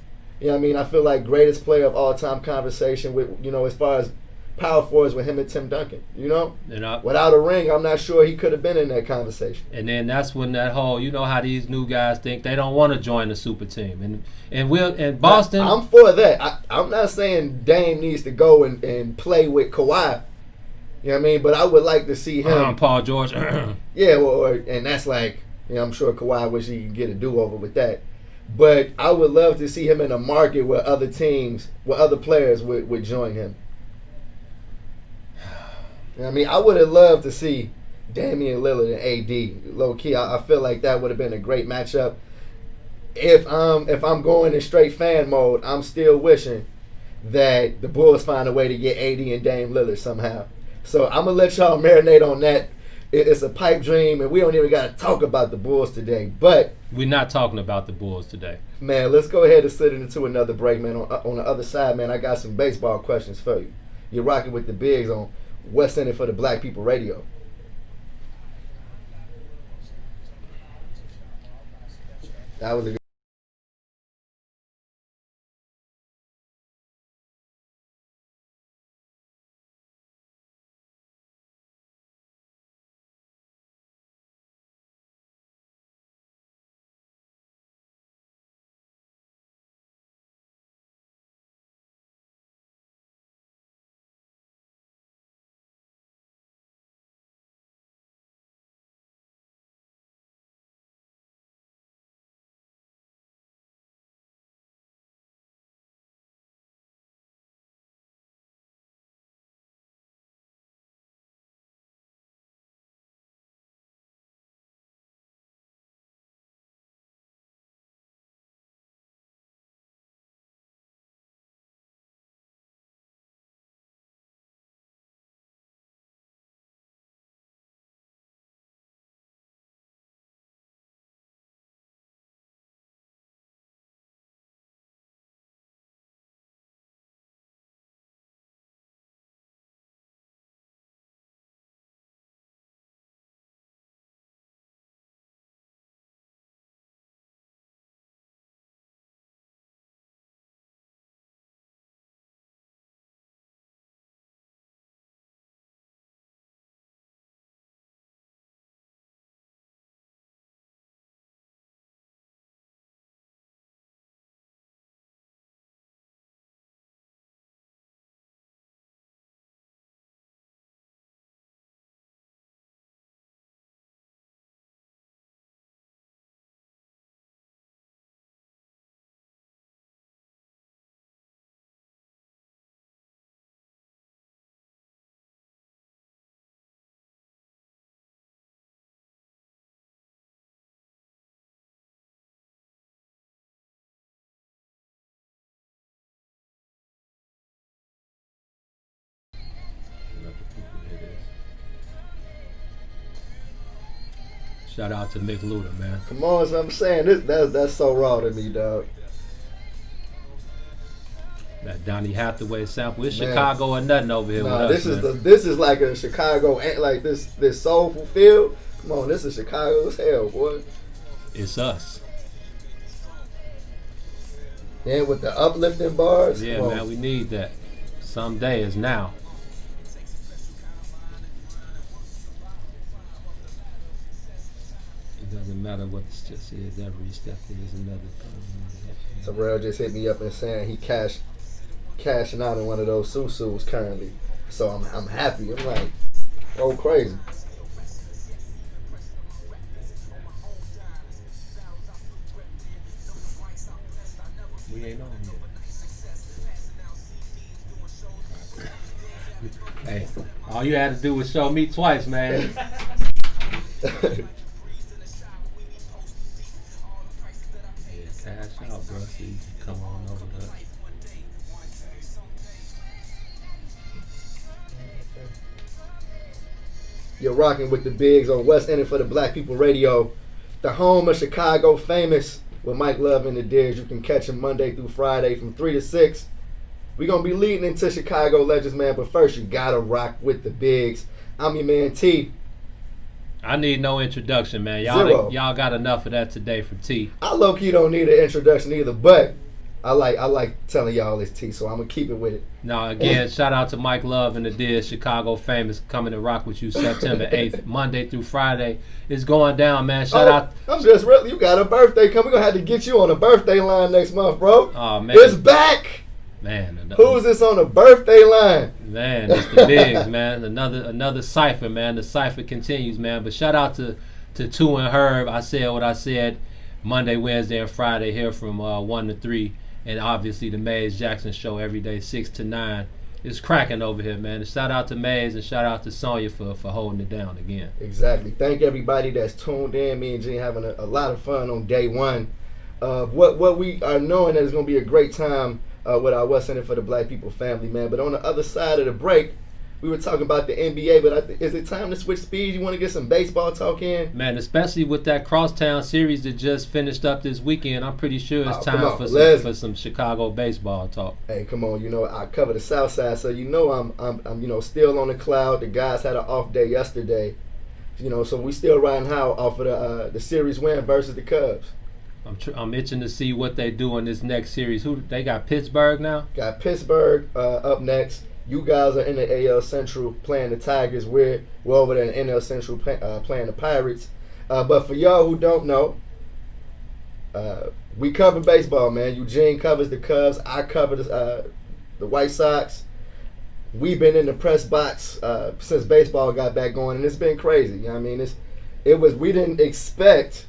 you know what I mean, I feel like greatest player of all time conversation with, you know, as far as power forwards with him and Tim Duncan, you know? Without a ring, I'm not sure he could have been in that conversation. And then that's when that whole, you know how these new guys think they don't want to join the super team. And Boston. I'm for that. I'm not saying Dame needs to go and play with Kawhi. You know what I mean? But I would like to see him. Paul George. Yeah, well, and that's like, you know, I'm sure Kawhi wish he could get a do-over with that. But I would love to see him in a market where other teams, where other players would join him. You know what I mean? I would have loved to see Damian Lillard and AD. Low key, I feel like that would have been a great matchup. If I'm going in straight fan mode, I'm still wishing that the Bulls find a way to get AD and Dame Lillard somehow. So I'm gonna let y'all marinate on that. It's a pipe dream, and we don't even got to talk about the Bulls today. But we're not talking about the Bulls today. Man, let's go ahead and sit into another break, man. On the other side, man, I got some baseball questions for you. You're rocking with the Bigs on West End for the Black People Radio. That was a good. Shout out to Mick Luda, man. Come on, so I'm saying that's so raw to me, dog. That Donny Hathaway sample. It's Chicago or nothing over here. Nah, with this is like a Chicago, like this soulful feel. Come on, this is Chicago as hell, boy. It's us. Yeah, with the uplifting bars. Yeah, man, we need that. Someday is now. It doesn't matter what this just is. Every step is another thing. Terrell just hit me up and saying he cashing out in one of those susus currently. So I'm happy. I'm like, oh, crazy. He ain't on yet. Hey, all you had to do was show me twice, man. Cash out, bro. So you can come on over there. You're rocking with the Bigs on What's In It for the Black People Radio, the home of Chicago famous with Mike Love and the Digs. You can catch him Monday through Friday from 3 to 6. We're going to be leading into Chicago Legends, man, but first you got to rock with the Bigs. I'm your man, T. I need no introduction, man. Y'all got enough of that today from T. I low-key don't need an introduction either, but I like telling y'all it's T, so I'm going to keep it with it. Now, again, shout out to Mike Love and the Diz, Chicago famous, coming to rock with you September 8th, Monday through Friday. It's going down, man. Shout out. I'm just really, you got a birthday coming. We're going to have to get you on a birthday line next month, bro. Oh, man. It's back. Man. Who's this on the birthday line? Man, it's the Bigs, man. Another cipher, man. The cipher continues, man. But shout out to Two and Herb. I said what I said Monday, Wednesday, and Friday here from 1 to 3. And obviously the Mays Jackson show every day 6 to 9. It's cracking over here, man. And shout out to Mays and shout out to Sonya for holding it down again. Exactly. Thank everybody that's tuned in. Me and Gene having a lot of fun on day one. What we are knowing that it's going to be a great time with our What's In It for the Black People family, man. But on the other side of the break, we were talking about the NBA, but is it time to switch speeds? You want to get some baseball talk in? Man, especially with that Crosstown series that just finished up this weekend, I'm pretty sure it's time for some Chicago baseball talk. Hey, come on, I cover the South Side, so I'm still on the cloud. The guys had an off day yesterday, so we still riding high off of the series win versus the Cubs. I'm itching to see what they do in this next series. Who they got? Pittsburgh now. Got Pittsburgh up next. You guys are in the AL Central playing the Tigers. We're over there in the NL Central playing the Pirates. But for y'all who don't know, we cover baseball, man. Eugene covers the Cubs. I cover the White Sox. We've been in the press box since baseball got back going, and it's been crazy. You know what I mean? We didn't expect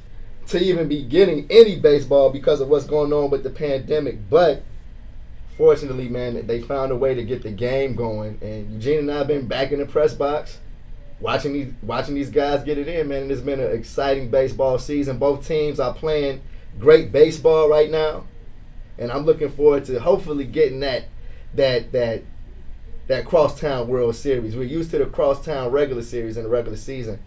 to even be getting any baseball because of what's going on with the pandemic, but fortunately, man, they found a way to get the game going, and Eugene and I have been back in the press box watching these guys get it in, man, and it's been an exciting baseball season. Both teams are playing great baseball right now, and I'm looking forward to hopefully getting that Crosstown World Series. We're used to the Crosstown regular series in the regular season.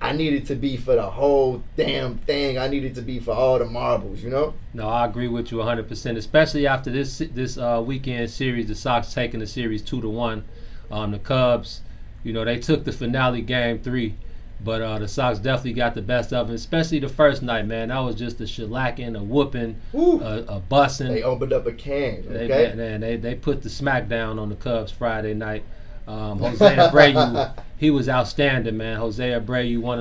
I need it to be for the whole damn thing. I need it to be for all the marbles, No, I agree with you 100%, especially after this weekend series, the Sox taking the series 2-1. The Cubs, they took the finale game 3, but the Sox definitely got the best of them, especially the first night, man. That was just a shellacking, a whooping, a bussing. They opened up a can, okay? They put the smack down on the Cubs Friday night. Jose Abreu, he was outstanding, man. Jose Abreu, one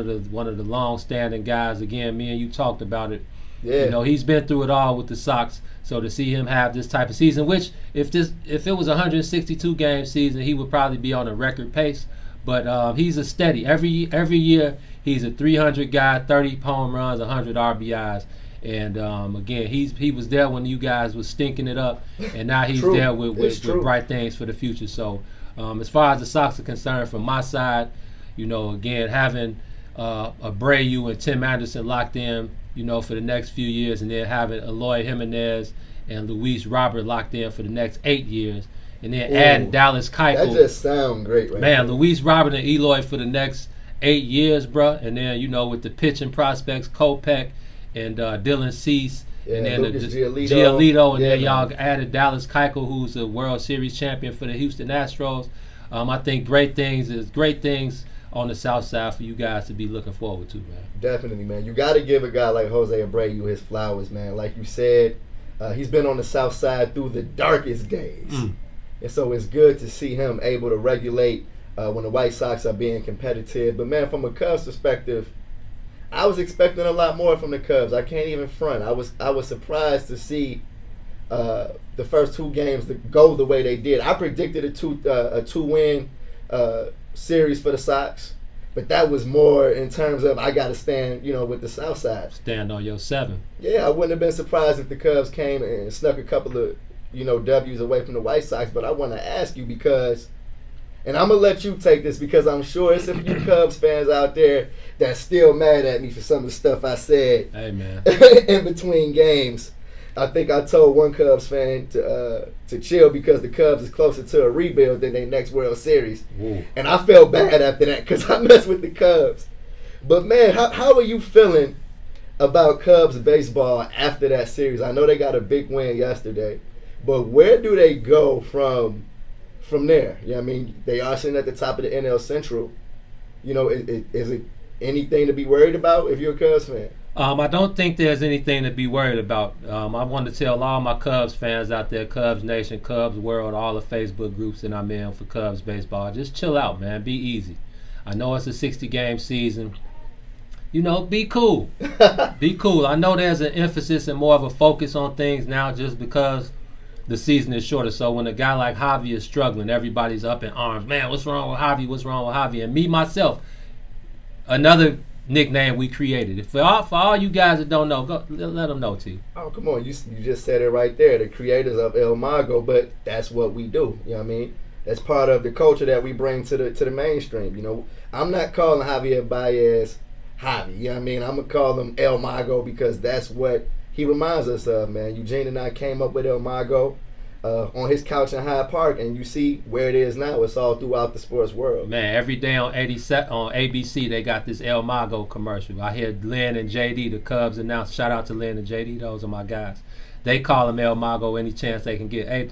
of the long-standing guys. Again, me and you talked about it. Yeah. He's been through it all with the Sox. So to see him have this type of season, which if it was a 162 game season, he would probably be on a record pace. But he's a steady. Every year he's a 300 guy, 30 home runs, 100 RBIs. And again, he was there when you guys was stinking it up, and now he's there with bright things for the future. So. As far as the Sox are concerned, from my side, again, having Abreu and Tim Anderson locked in, for the next few years, and then having Eloy Jimenez and Luis Robert locked in for the next 8 years, and then adding Dallas Keuchel. That just sounds great, right? Man, Luis Robert and Eloy for the next 8 years, bruh. And then, with the pitching prospects, Kopech and Dylan Cease. Yeah, and then Giolito, and then y'all added Dallas Keuchel, who's a World Series champion for the Houston Astros. I think great things on the South Side for you guys to be looking forward to, man. Definitely, man. You got to give a guy like Jose Abreu his flowers, man. Like you said, he's been on the South Side through the darkest days. And so it's good to see him able to regulate when the White Sox are being competitive. But, man, from a Cubs perspective, I was expecting a lot more from the Cubs. I can't even front. I was surprised to see the first 2 games go the way they did. I predicted a two-win series for the Sox. But that was more in terms of I got to stand, with the South Side. Stand on your 7. Yeah, I wouldn't have been surprised if the Cubs came and snuck a couple of, W's away from the White Sox. But I want to ask you because, and I'm going to let you take this because I'm sure it's a few Cubs fans out there that's still mad at me for some of the stuff I said in between games. I think I told one Cubs fan to chill because the Cubs is closer to a rebuild than their next World Series. Ooh. And I felt bad after that because I messed with the Cubs. But, man, how are you feeling about Cubs baseball after that series? I know they got a big win yesterday, but where do they go from there? I mean, they are sitting at the top of the NL Central. Is it anything to be worried about if you're a Cubs fan? I don't think there's anything to be worried about. I want to tell all my Cubs fans out there, Cubs Nation, Cubs World, all the Facebook groups that I'm in for Cubs baseball, just chill out, man. Be easy. I know it's a 60-game season. Be cool. Be cool. I know there's an emphasis and more of a focus on things now just because the season is shorter. So when a guy like Javi is struggling, everybody's up in arms. Man, what's wrong with Javi? What's wrong with Javi? And me, myself, another nickname we created. For all you guys that don't know, go let them know, T. Oh, come on. You just said it right there. The creators of El Mago, but that's what we do. You know what I mean? That's part of the culture that we bring to the mainstream. I'm not calling Javier Baez Javi. You know what I mean? I'm going to call him El Mago because that's what he reminds us of, man. Eugene and I came up with El Mago on his couch in Hyde Park, and you see where it is now. It's all throughout the sports world. Man, every day on ABC, they got this El Mago commercial. I hear Lynn and JD, the Cubs announce. Shout out to Lynn and JD. Those are my guys. They call him El Mago any chance they can get. Hey,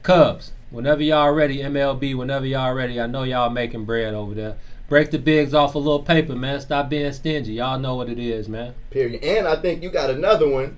Cubs, whenever y'all ready, MLB, whenever y'all ready, I know y'all making bread over there. Break the bigs off a little paper, man. Stop being stingy. Y'all know what it is, man. Period. And I think you got another one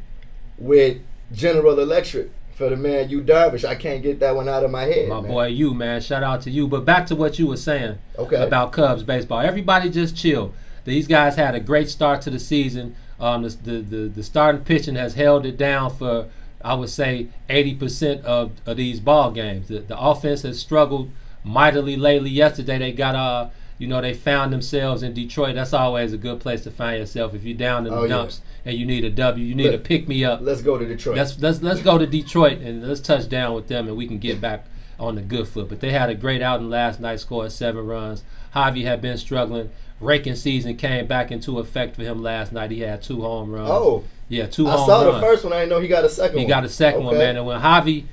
with General Electric for the man Yu Darvish. I can't get that one out of my head. My boy Yu, man. Shout out to you. But back to what you were saying about Cubs baseball. Everybody just chill. These guys had a great start to the season. The starting pitching has held it down for, I would say, 80% of these ball games. The offense has struggled mightily lately. Yesterday they got they found themselves in Detroit. That's always a good place to find yourself. If you're down in the dumps and you need a W, you need a pick me up. Let's go to Detroit. Let's go to Detroit and let's touch down with them and we can get back on the good foot. But they had a great outing last night, scored 7 runs. Javi had been struggling. Raking season came back into effect for him last night. He had 2 home runs. Oh. Yeah, 2 home runs. I saw the first one. I didn't know he got a second one. He got a second one, man. And when Javi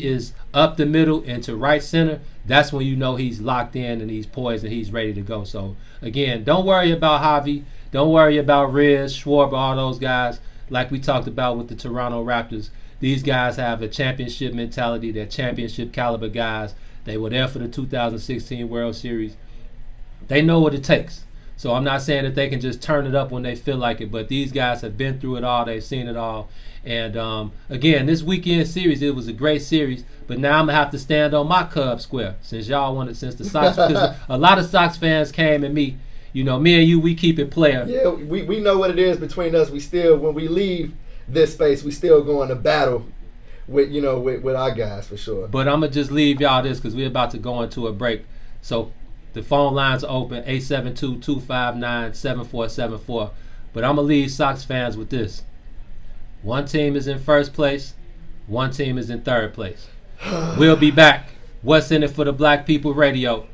is up the middle into right center, that's when you know he's locked in and he's poised and he's ready to go. So, again, don't worry about Javi. Don't worry about Riz, Schwarber, all those guys. Like we talked about with the Toronto Raptors, these guys have a championship mentality. They're championship caliber guys. They were there for the 2016 World Series. They know what it takes. So I'm not saying that they can just turn it up when they feel like it, but these guys have been through it all. They've seen it all. And again, this weekend series, it was a great series. But now I'm gonna have to stand on my Cubs square since the Sox, because a lot of Sox fans came at me. Me and you, we keep it player. Yeah, we know what it is between us. We still, when we leave this space, we still going to battle with our guys for sure. But I'm gonna just leave y'all this because we're about to go into a break. So the phone lines are open, 872-259-7474. But I'm gonna leave Sox fans with this. One team is in first place, one team is in third place. We'll be back. What's in it for the Black People Radio?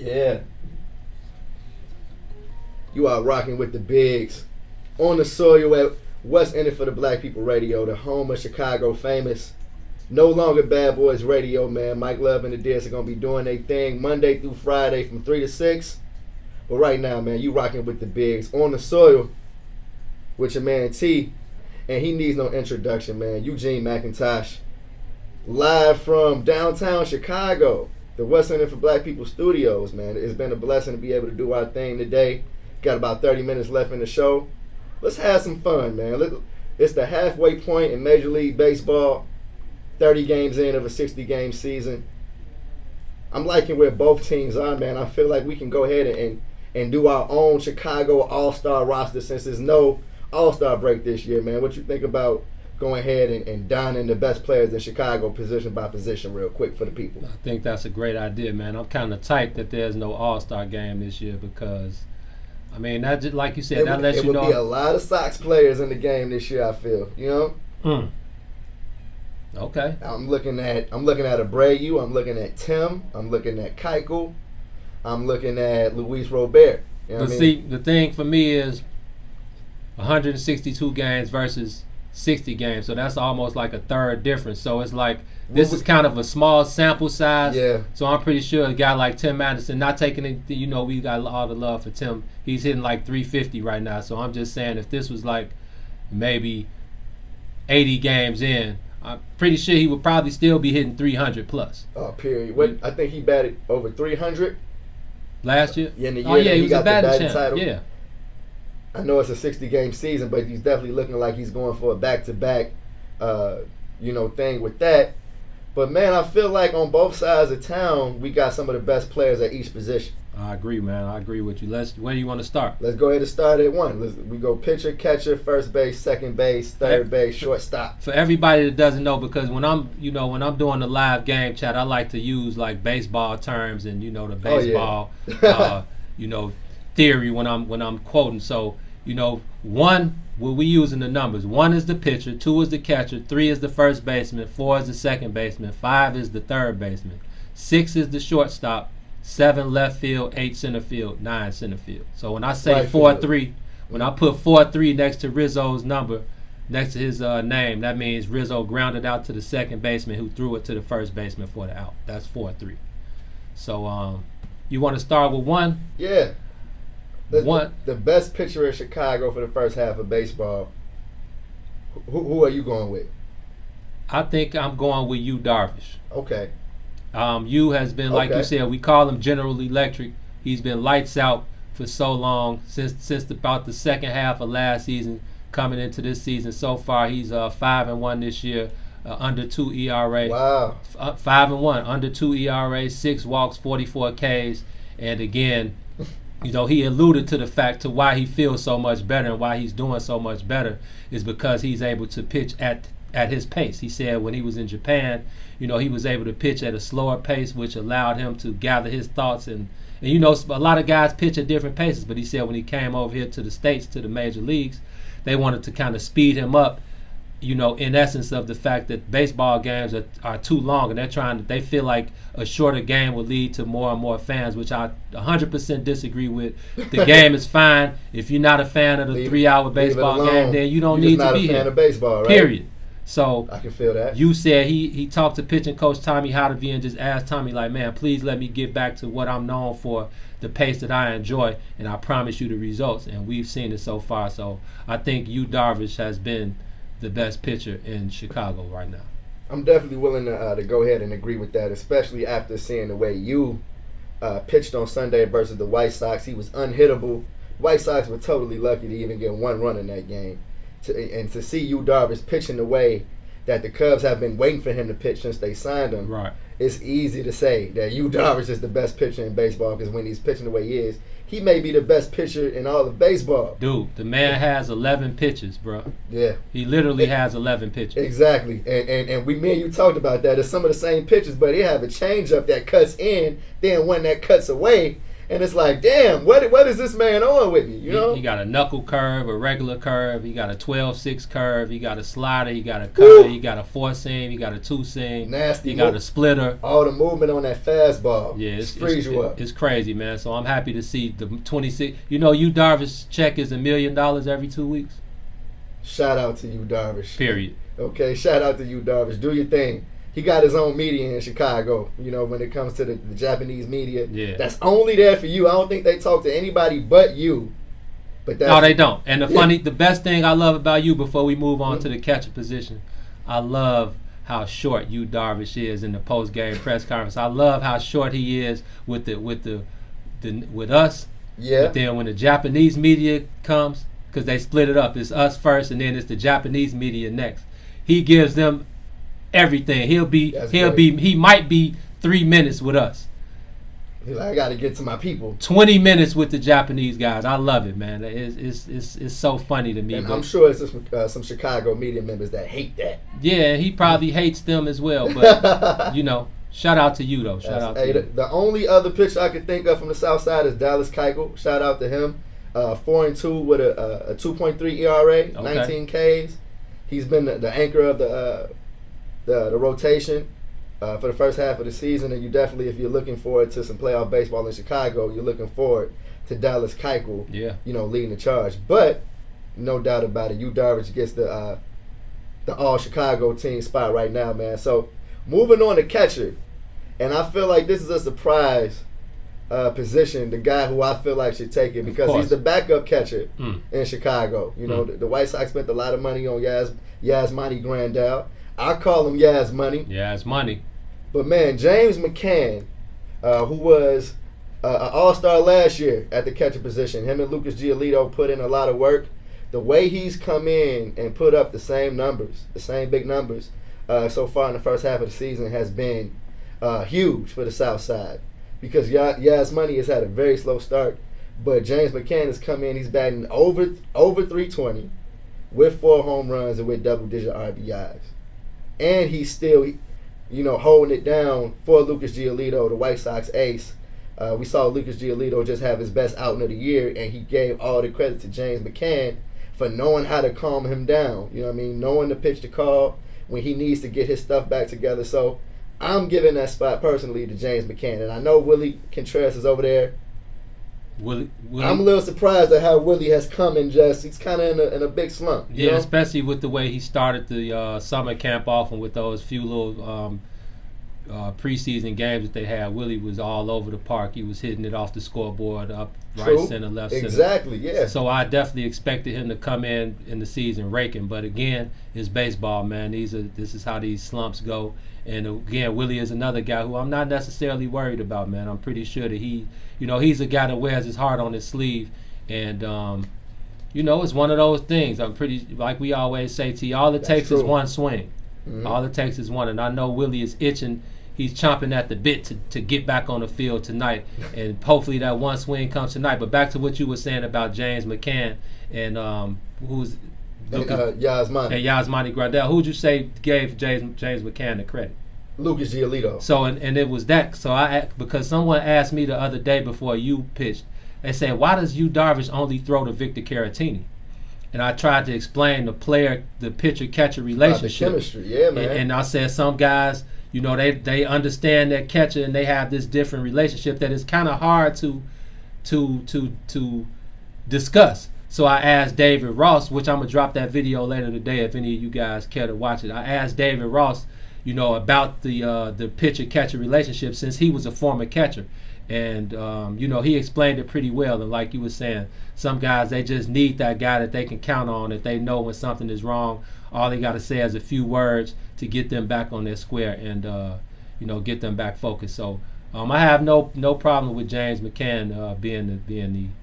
Yeah. You are rocking with the bigs on the soil at What's In It for the Black People Radio, the home of Chicago famous. No longer Bad Boys Radio, man. Mike Love and the Diz are going to be doing their thing Monday through Friday from 3 to 6. But right now, man, you rocking with the bigs on the soil with your man T. And he needs no introduction, man. Eugene McIntosh, live from downtown Chicago, the What's In It for Black People Studios, man. It's been a blessing to be able to do our thing today. Got about 30 minutes left in the show. Let's have some fun, man. It's the halfway point in Major League Baseball, 30 games in of a 60-game season. I'm liking where both teams are, man. I feel like we can go ahead and do our own Chicago All-Star roster since there's no All-Star break this year, man. What you think about going ahead and donning the best players in Chicago position by position real quick for the people? I think that's a great idea, man. I'm kind of tight that there's no All-Star game this year because, I mean, that just like you said, that lets you know. It would be a lot of Sox players in the game this year, I feel. You know? Okay. I'm looking at Abreu. I'm looking at Tim. I'm looking at Keuchel. I'm looking at Luis Robert. You know but see, the thing for me is 162 games versus 60 games, so that's almost like a third difference. So it's like this is kind of a small sample size. Yeah. So I'm pretty sure a guy like Tim Anderson, not taking it, you know, we got all the love for Tim. He's hitting like 350 right now. So I'm just saying, if this was like maybe 80 games in, I'm pretty sure he would probably still be hitting 300 plus. Oh, period. I think he batted over 300 last year. Yeah, in the year he was got a batting champ. title. Yeah. I know it's a 60-game season, but he's definitely looking like he's going for a back-to-back, thing with that. But, man, I feel like on both sides of town, we got some of the best players at each position. I agree, man. I agree with you. Where do you want to start? Let's go ahead and start at one. We go pitcher, catcher, first base, second base, third base, shortstop. For everybody that doesn't know, because when I'm doing the live game chat, I like to use like baseball terms and the baseball, theory when I'm quoting. So, one, what we using the numbers. 1 is the pitcher, 2 is the catcher, 3 is the first baseman, 4 is the second baseman, 5 is the third baseman, 6 is the shortstop, 7 left field, 8 center field, 9 center field. So when I say 4-3, when I put 4-3 next to Rizzo's number, next to his name, that means Rizzo grounded out to the second baseman who threw it to the first baseman for the out. That's 4-3. So you want to start with 1? Yeah. The best pitcher in Chicago for the first half of baseball. Who are you going with? I think I'm going with Yu Darvish. Okay. Yu has been, like you said, we call him General Electric. He's been lights out for so long, since about the second half of last season, coming into this season. So far, he's 5-1 this year, under 2 ERA. Wow. 5-1, under 2 ERA, 6 walks, 44 Ks, and again, he alluded to the fact to why he feels so much better and why he's doing so much better is because he's able to pitch at his pace. He said when he was in Japan, he was able to pitch at a slower pace, which allowed him to gather his thoughts. And a lot of guys pitch at different paces, but he said when he came over here to the States, to the major leagues, they wanted to kind of speed him up, in essence of the fact that baseball games are too long, and they feel like a shorter game will lead to more and more fans, which I 100% disagree with. The game is fine. If you're not a fan of the 3-hour baseball game, then you don't need to be here. You're not a fan of baseball, right? Period. So I can feel that. You said he talked to pitching coach Tommy Hotovy and just asked Tommy, like, man, please let me get back to what I'm known for, the pace that I enjoy, and I promise you the results. And we've seen it so far. So I think Yu Darvish has been the best pitcher in Chicago right now. I'm definitely willing to go ahead and agree with that, especially after seeing the way Yu pitched on Sunday versus the White Sox. He was unhittable. White Sox were totally lucky to even get 1 run in that game. And to see Yu Darvish pitching the way that the Cubs have been waiting for him to pitch since they signed him, right, it's easy to say that Yu Darvish is the best pitcher in baseball, because when he's pitching the way he is, he may be the best pitcher in all of baseball. Dude, the man has 11 pitches, bro. Yeah. He literally has 11 pitches. Exactly. And me and you talked about that. It's some of the same pitches, but they have a changeup that cuts in, then one that cuts away. And it's like, damn, what is this man on with me? You know? He got a knuckle curve, a regular curve. He got a 12-6 curve. He got a slider. He got a cutter. He got a 4-seam. He got a 2-seam. Nasty. He got a splitter. All the movement on that fastball. Yeah, frees you up. It's crazy, man. So I'm happy to see the 26. You know, Yu Darvish check is $1 million every 2 weeks. Shout out to Yu Darvish. Period. Okay, shout out to Yu Darvish. Do your thing. He got his own media in Chicago, you know, when it comes to the Japanese media. Yeah. That's only there for you. I don't think they talk to anybody but you. But no, they don't. And the best thing I love about you, before we move on to the catcher position, I love how short Yu Darvish is in the post-game press conference. I love how short he is with us. Yeah. But then when the Japanese media comes, because they split it up, it's us first, and then it's the Japanese media next. He gives them everything. He might be 3 minutes with us. He's like, I got to get to my people. 20 minutes with the Japanese guys. I love it, man. It's so funny to me. And I'm sure it's some Chicago media members that hate that. Yeah, he probably hates them as well. But you know, shout out to you though. Shout out to you. The only other pitcher I could think of from the South Side is Dallas Keuchel. Shout out to him. 4-2 with a 2.3 ERA, 19 Ks. He's been the anchor of the rotation for the first half of the season, and you definitely, if you're looking forward to some playoff baseball in Chicago, you're looking forward to Dallas Keuchel, leading the charge. But no doubt about it, Yu Darvish gets the all Chicago team spot right now, man. So moving on to catcher, and I feel like this is a surprise position. The guy who I feel like should take it because he's the backup catcher in Chicago. You know, the White Sox spent a lot of money on Yasmani Grandal. I call him Yaz Money. Yaz Money. But man, James McCann, who was an all-star last year at the catcher position, him and Lucas Giolito put in a lot of work. The way he's come in and put up the same big numbers so far in the first half of the season has been huge for the South Side. Because Yaz Money has had a very slow start, but James McCann has come in. He's batting over 320 with 4 home runs and with double-digit RBIs. And he's still, holding it down for Lucas Giolito, the White Sox ace. We saw Lucas Giolito just have his best outing of the year, and he gave all the credit to James McCann for knowing how to calm him down. You know what I mean? Knowing the pitch to call when he needs to get his stuff back together. So I'm giving that spot personally to James McCann. And I know Willie Contreras is over there. Willie. I'm a little surprised at how Willie has come and he's kind of in a big slump. Yeah, especially with the way he started the summer camp off and with those few little preseason games that they had. Willie was all over the park. He was hitting it off the scoreboard, up, right, center, left, center. Exactly, yeah. So I definitely expected him to come in the season raking. But again, it's baseball, man. This is how these slumps go. And again, Willie is another guy who I'm not necessarily worried about, man. I'm pretty sure that he's a guy that wears his heart on his sleeve. And, it's one of those things. I'm pretty, like we always say to you, all it takes is one swing. Mm-hmm. All it takes is one. And I know Willie is itching. He's chomping at the bit to get back on the field tonight. And hopefully that one swing comes tonight. But back to what you were saying about James McCann and who's Yasmani. And Yasmani Grandal. Who would you say gave James McCann the credit? Lucas Giolito. So and it was that. So because someone asked me the other day before you pitched, they said, why does Yu Darvish only throw to Victor Caratini? And I tried to explain the pitcher-catcher relationship. The chemistry, yeah, man. And I said some guys, they understand their catcher and they have this different relationship that is kind of hard to discuss. So I asked David Ross, which I'm going to drop that video later today if any of you guys care to watch it. I asked David Ross, about the pitcher-catcher relationship since he was a former catcher. And, he explained it pretty well. And like you were saying, some guys, they just need that guy that they can count on, that they know when something is wrong. All they got to say is a few words to get them back on their square and, get them back focused. So I have no problem with James McCann being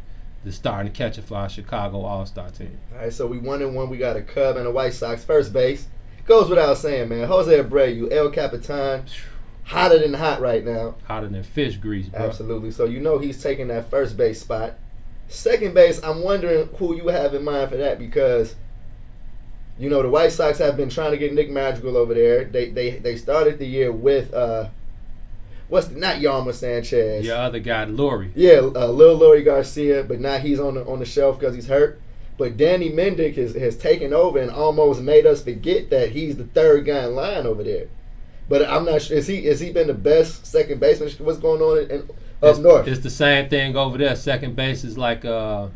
the starting catcher for our Chicago All-Star team. All right, so we 1-1. We got a Cub and a White Sox first base. Goes without saying, man. Jose Abreu, El Capitan, hotter than hot right now. Hotter than fish grease, bro. Absolutely. So he's taking that first base spot. Second base, I'm wondering who you have in mind for that because, the White Sox have been trying to get Nick Madrigal over there. They started the year with not Yarmer Sanchez. Your other guy, Laurie. Yeah, Lil Laurie Garcia, but now he's on the shelf because he's hurt. But Danny Mendick has taken over and almost made us forget that he's the third guy in line over there. But I'm not sure. Has he been the best second baseman? What's going on up north? It's the same thing over there. Second base is like a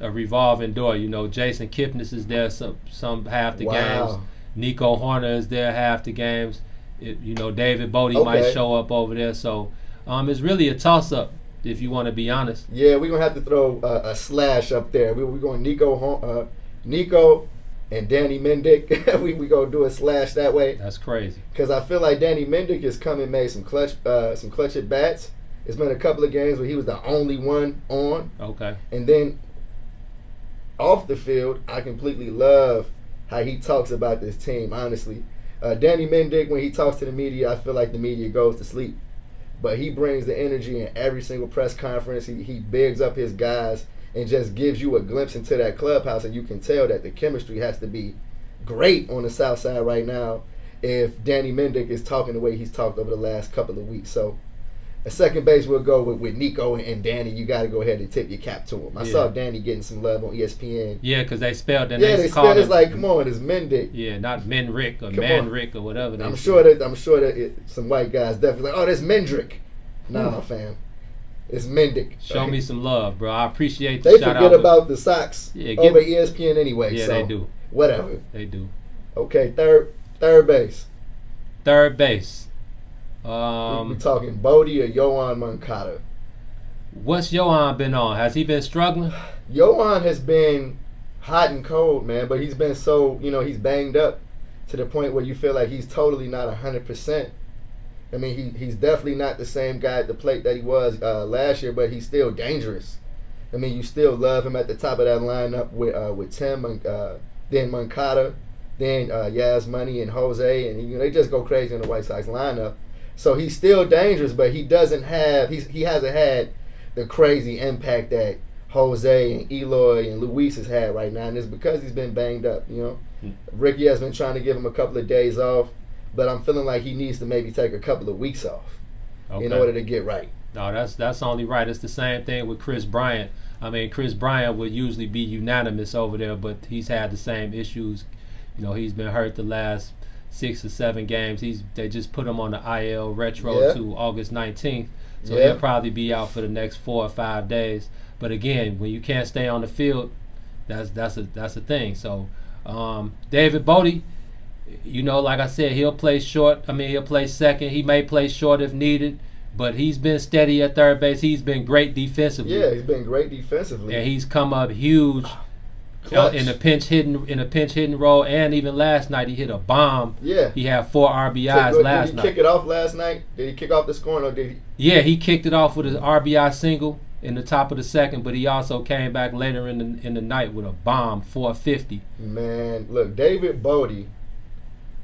revolving door. You know, Jason Kipnis is there some half the games. Nico Horner is there half the games. David Bodie might show up over there. So it's really a toss-up, if you want to be honest. Yeah, we're going to have to throw a slash up there. We're going Nico and Danny Mendick. we going to do a slash that way. That's crazy. Because I feel like Danny Mendick has come and made some clutch at bats. It's been a couple of games where he was the only one on. Okay. And then off the field, I completely love how he talks about this team, honestly. Danny Mendick, when he talks to the media, I feel like the media goes to sleep. But he brings the energy in every single press conference. He bigs up his guys and just gives you a glimpse into that clubhouse, and you can tell that the chemistry has to be great on the South Side right now if Danny Mendick is talking the way he's talked over the last couple of weeks. So at second base, we'll go with Nico and Danny. You got to go ahead and tip your cap to him. I saw Danny getting some love on ESPN. Yeah, because they spelled the name. Yeah, they spelled it like, come on, it's Mendick. Yeah, not Menrick or Manrick or whatever. I'm sure that some white guys definitely like, oh, that's Mendrick. Nah, fam. It's Mendick. Show me some love, bro. I appreciate the shout out. They forget about the Sox over ESPN anyway. Yeah, so they do. Whatever. They do. Okay, third base. Third base. We're talking Bodie or Yohan Moncada. What's Yohan been on? Has he been struggling? Yohan has been hot and cold, man, but he's been so, he's banged up to the point where you feel like he's totally not 100%. I mean, he's definitely not the same guy at the plate that he was last year, but he's still dangerous. I mean, you still love him at the top of that lineup with Tim, then Moncada, then Yaz Money and Jose, and they just go crazy in the White Sox lineup. So he's still dangerous, but he hasn't had the crazy impact that Jose and Eloy and Luis has had right now, and it's because he's been banged up. Ricky has been trying to give him a couple of days off, but I'm feeling like he needs to maybe take a couple of weeks off in order to get right. No, that's only right. It's the same thing with Chris Bryant. I mean, Chris Bryant would usually be unanimous over there, but he's had the same issues. He's been hurt the last 6 or 7 games. They just put him on the IL retro to August 19th, so he'll probably be out for the next 4 or 5 days. But again, when you can't stay on the field, that's a thing. So David Bodie, like I said, he'll play short. I mean, he'll play second. He may play short if needed, but he's been steady at third base. He's been great defensively. Yeah, he's been great defensively. And he's come up huge. In a pinch hitting role, and even last night he hit a bomb. Yeah, he had 4 RBIs last night. Did he kick it off last night? Did he kick off the scoring, or did he? Yeah, he kicked it off with an RBI single in the top of the second, but he also came back later in the night with a bomb 450. Man, look, David Bodie.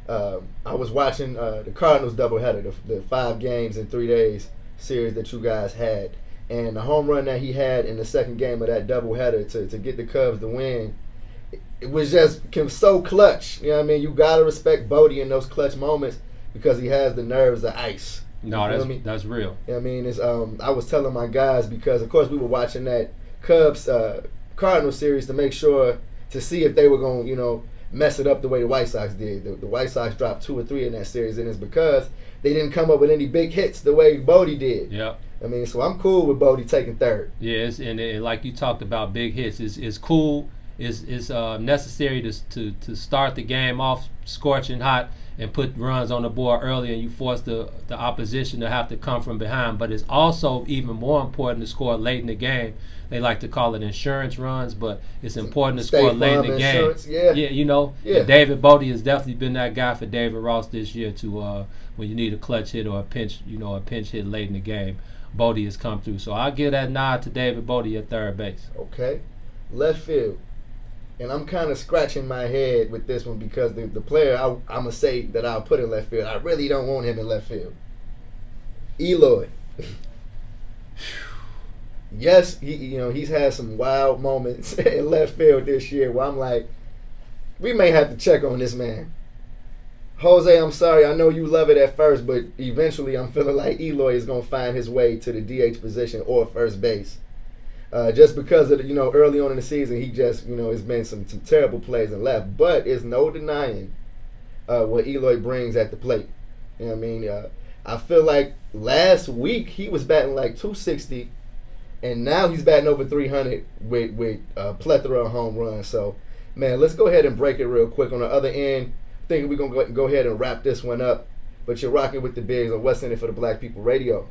I was watching the Cardinals doubleheader, the 5 games in 3 days series that you guys had. And the home run that he had in the second game of that doubleheader to get the Cubs to win, it was just so clutch. You know what I mean? You got to respect Bodie in those clutch moments because he has the nerves of ice. No, that's real. You know what I mean? It's, I was telling my guys because, of course, we were watching that Cubs Cardinals series to make sure to see if they were going to, mess it up the way the White Sox did. The White Sox dropped 2 or 3 in that series, and it's because they didn't come up with any big hits the way Bodie did. Yeah. I mean, so I'm cool with Bodie taking third. Yes, and like you talked about big hits, it's cool. It's necessary to start the game off scorching hot and put runs on the board early, and you force the opposition to have to come from behind. But it's also even more important to score late in the game. They like to call it insurance runs, but it's important to score late in the game. Yeah. David Bodie has definitely been that guy for David Ross this year to when you need a clutch hit or a pinch hit late in the game. Bodie has come through. So I'll give that nod to David Bodie at third base. Okay. Left field. And I'm kind of scratching my head with this one because the player I'm going to say that I'll put in left field, I really don't want him in left field. Eloy. Yes, he's had some wild moments in left field this year where I'm like, we may have to check on this man. Jose, I'm sorry. I know you love it at first, but eventually I'm feeling like Eloy is going to find his way to the DH position or first base. Just because of early on in the season, he just it's been some terrible plays and left. But it's no denying what Eloy brings at the plate. You know what I mean? I feel like last week he was batting like 260, and now he's batting over 300 with a plethora of home runs. So, man, let's go ahead and break it real quick. On the other end, I think we're going to go ahead and wrap this one up. But you're rocking with the Bigs on What's In It for the Black People Radio.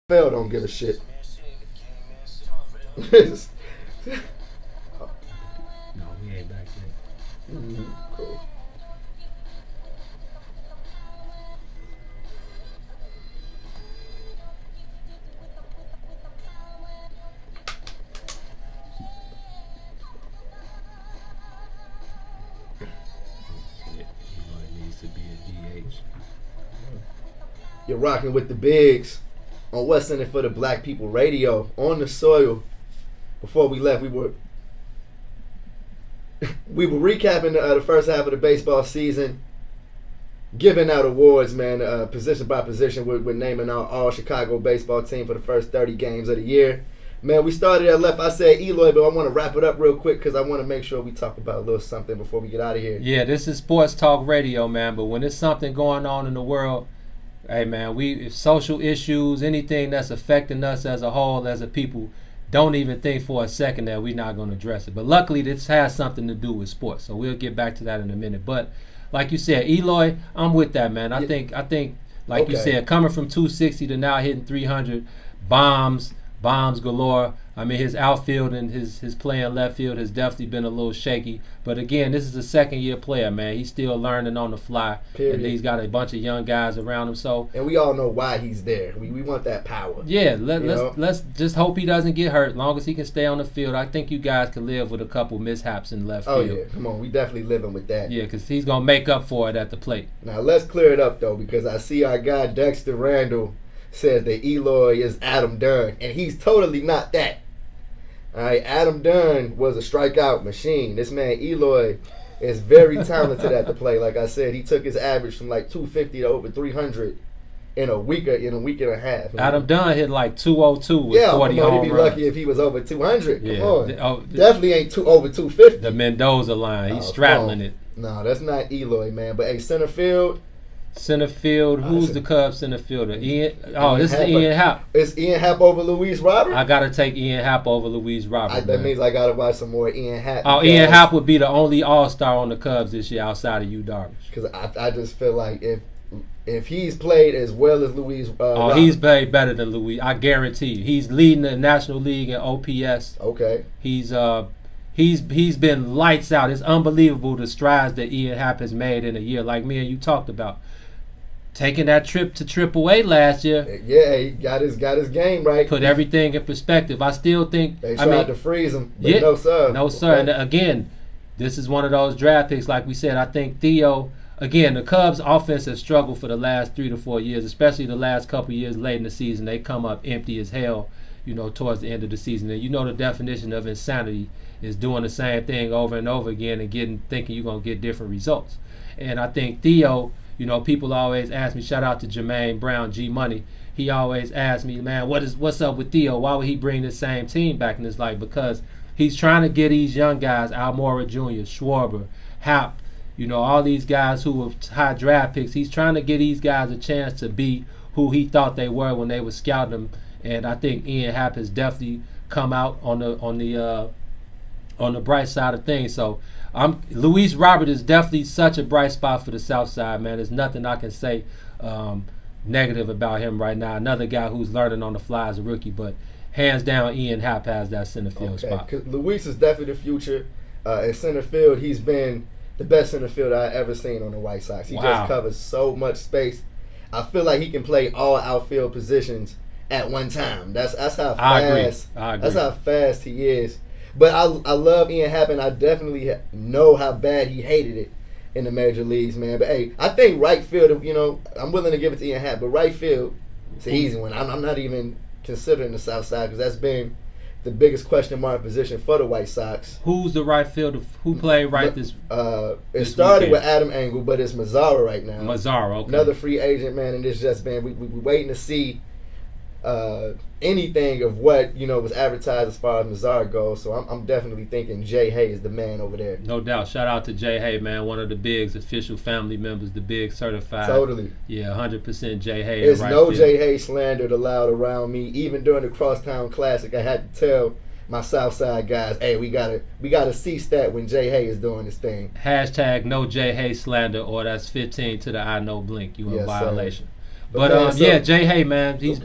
Phil don't give a shit. No, we ain't back yet. Cool. Needs to be a DH. You're rocking with the Bigs on What's In It for the Black People Radio. On the soil. Before we left, we were recapping the first half of the baseball season, giving out awards, man, position by position. We're naming our all Chicago baseball team for the first 30 games of the year. Man, we started at left. I said Eloy, but I want to wrap it up real quick because I want to make sure we talk about a little something before we get out of here. Yeah, this is Sports Talk Radio, man. But when there's something going on in the world, hey, man, if social issues, anything that's affecting us as a whole, as a people, don't even think for a second that we're not going to address it. But luckily, this has something to do with sports, so we'll get back to that in a minute. But like you said, Eloy, I'm with that, man. I think, like you said, coming from 260 to now hitting 300, bombs galore. I mean, his outfield and his play in left field has definitely been a little shaky. But again, this is a second-year player, man. He's still learning on the fly. Period. And he's got a bunch of young guys around him. So, and we all know why he's there. We want that power. Yeah, let's just hope he doesn't get hurt. As long as he can stay on the field, I think you guys can live with a couple mishaps in left field. Oh, yeah. Come on. We definitely living with that. Yeah, because he's going to make up for it at the plate. Now, let's clear it up, though, because I see our guy Dexter Randall says that Eloy is Adam Dunn, and he's totally not that. All right, Adam Dunn was a strikeout machine. This man Eloy is very talented at the plate. Like I said, he took his average from like 250 to over 300 in a week and a half. Adam Dunn hit like 202 with 40 home runs. He'd be lucky if he was over 200. Yeah. Come on, definitely ain't over 250. The Mendoza line, he's straddling it. No, that's not Eloy, man. But hey, center field. Who's the Cubs center fielder? Ian. Oh, this is Ian Happ. It's Ian Happ over Luis Robert? I gotta take Ian Happ over Luis Robert. That means I gotta watch some more Ian Happ. Oh, Ian Happ would be the only All-Star on the Cubs this year outside of Yu Darvish. Because I just feel like if he's played as well as Luis Robert, he's played better than Luis. I guarantee you. He's leading the National League in OPS. Okay. He's been lights out. It's unbelievable the strides that Ian Happ has made in a year, like me and you talked about. Taking that trip to AAA last year. Yeah, he got his game right. Put everything in perspective. I still think they tried to freeze him. But no sir. No sir. And again, this is one of those draft picks. Like we said, I think Theo. Again, the Cubs' offense has struggled for the last 3 to 4 years, especially the last couple years late in the season. They come up empty as hell, towards the end of the season. And the definition of insanity is doing the same thing over and over again and thinking you're gonna get different results. And I think Theo You know, people always ask me, shout out to Jermaine Brown, G Money. He always asks me, man, what's up with Theo? Why would he bring the same team back? And it's like, because he's trying to get these young guys, Almora Jr., Schwarber, Hap, you know, all these guys who were high draft picks. He's trying to give these guys a chance to be who he thought they were when they were scouting them. And I think Ian Happ has definitely come out on the bright side of things. So Luis Robert is definitely such a bright spot for the South Side, man. There's nothing I can say negative about him right now. Another guy who's learning on the fly as a rookie, but hands down, Ian Happ has that center field spot. Because Luis is definitely the future. In center field, he's been the best center fielder I've ever seen on the White Sox. He just covers so much space. I feel like he can play all outfield positions at one time. That's how fast. I agree. That's how fast he is. But I love Ian Happ, and I definitely know how bad he hated it in the major leagues, man. But hey, I think right field, you know, I'm willing to give it to Ian Happ, but right field, it's an easy one. I'm not even considering the South Side because that's been the biggest question mark position for the White Sox. Who's the right fielder? Who played right this? It started with Adam Engel, but it's Mazzara right now. Mazzara, okay. Another free agent, man, and it's just been we waiting to see anything of what, you know, was advertised as far as Mazzara goes. So I'm definitely thinking Jay Hay is the man over there. No doubt. Shout out to Jay Hay, man, one of the Bigs official family members, the Big certified. Totally. Yeah, 100% Jay Hay. There's right no field. Jay Hay slander allowed around me. Even during the Crosstown Classic, I had to tell my Southside guys, hey, we gotta cease that when Jay Hay is doing this thing. Hashtag no Jay Hay slander, or that's 15 to the I know blink. You in violation. Sir. But man, yeah, Jay Hay, man, he's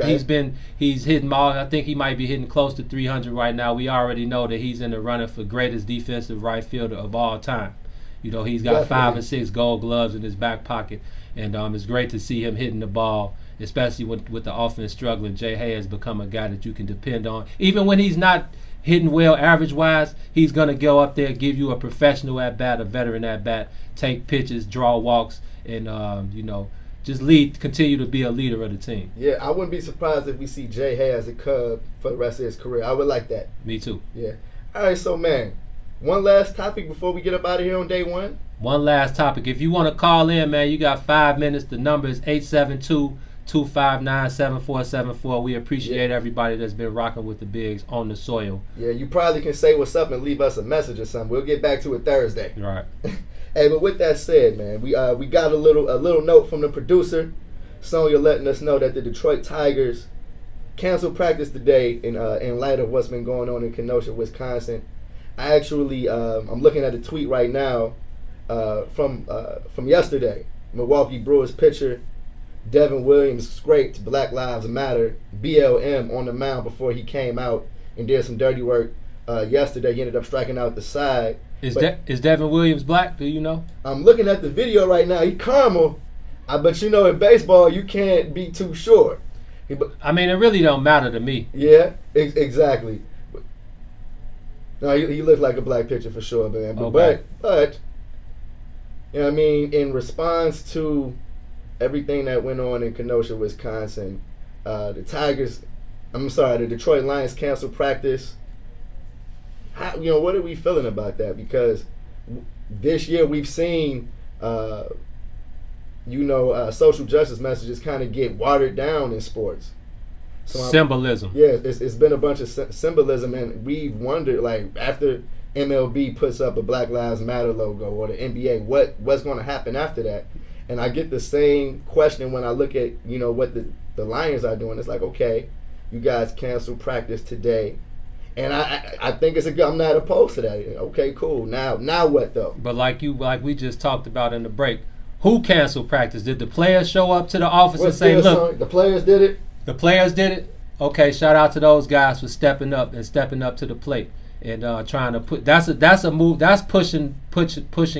hitting all. I think he might be hitting close to 300 right now. We already know that he's in the running for greatest defensive right fielder of all time. You know, he's got 5 and 6 Gold Gloves in his back pocket, and it's great to see him hitting the ball, especially with the offense struggling. Jay Hay has become a guy that you can depend on, even when he's not hitting well average wise. He's gonna go up there, give you a professional at bat, a veteran at bat, take pitches, draw walks, and you know, just continue to be a leader of the team. Yeah, I wouldn't be surprised if we see Jay Hay as a Cub for the rest of his career. I would like that. Me too. Yeah. All right, so man, one last topic before we get up out of here on day one. One last topic. If you want to call in, man, you got 5 minutes. The number is 872-259-7474. We appreciate everybody that's been rocking with the Bigs on the soil. Yeah, you probably can say what's up and leave us a message or something. We'll get back to it Thursday. Right. Hey, but with that said, man, we got a little note from the producer, Sonya, letting us know that the Detroit Tigers canceled practice today in light of what's been going on in Kenosha, Wisconsin. I actually I'm looking at a tweet right now from yesterday. Milwaukee Brewers pitcher Devin Williams scraped Black Lives Matter BLM on the mound before he came out and did some dirty work yesterday. He ended up striking out the side. Is Devin Williams black? Do you know? I'm looking at the video right now. He caramel, but you know, in baseball you can't be too sure. I mean, it really don't matter to me. Yeah, exactly. No, he looked like a black pitcher for sure, man. But you know what I mean, in response to everything that went on in Kenosha, Wisconsin, the Detroit Lions canceled practice. What are we feeling about that? Because this year we've seen, social justice messages kind of get watered down in sports. So symbolism. It's been a bunch of symbolism, and we've wondered, like, after MLB puts up a Black Lives Matter logo or the NBA, what's going to happen after that? And I get the same question when I look at, what the Lions are doing. It's like, okay, you guys canceled practice today. And I think it's I'm not opposed to that. Okay, cool. Now what though? But like we just talked about in the break, who canceled practice? Did the players show up to the office and say, "Look, the players did it"? The players did it. Okay, shout out to those guys for stepping up to the plate and trying to put. That's a move. That's pushing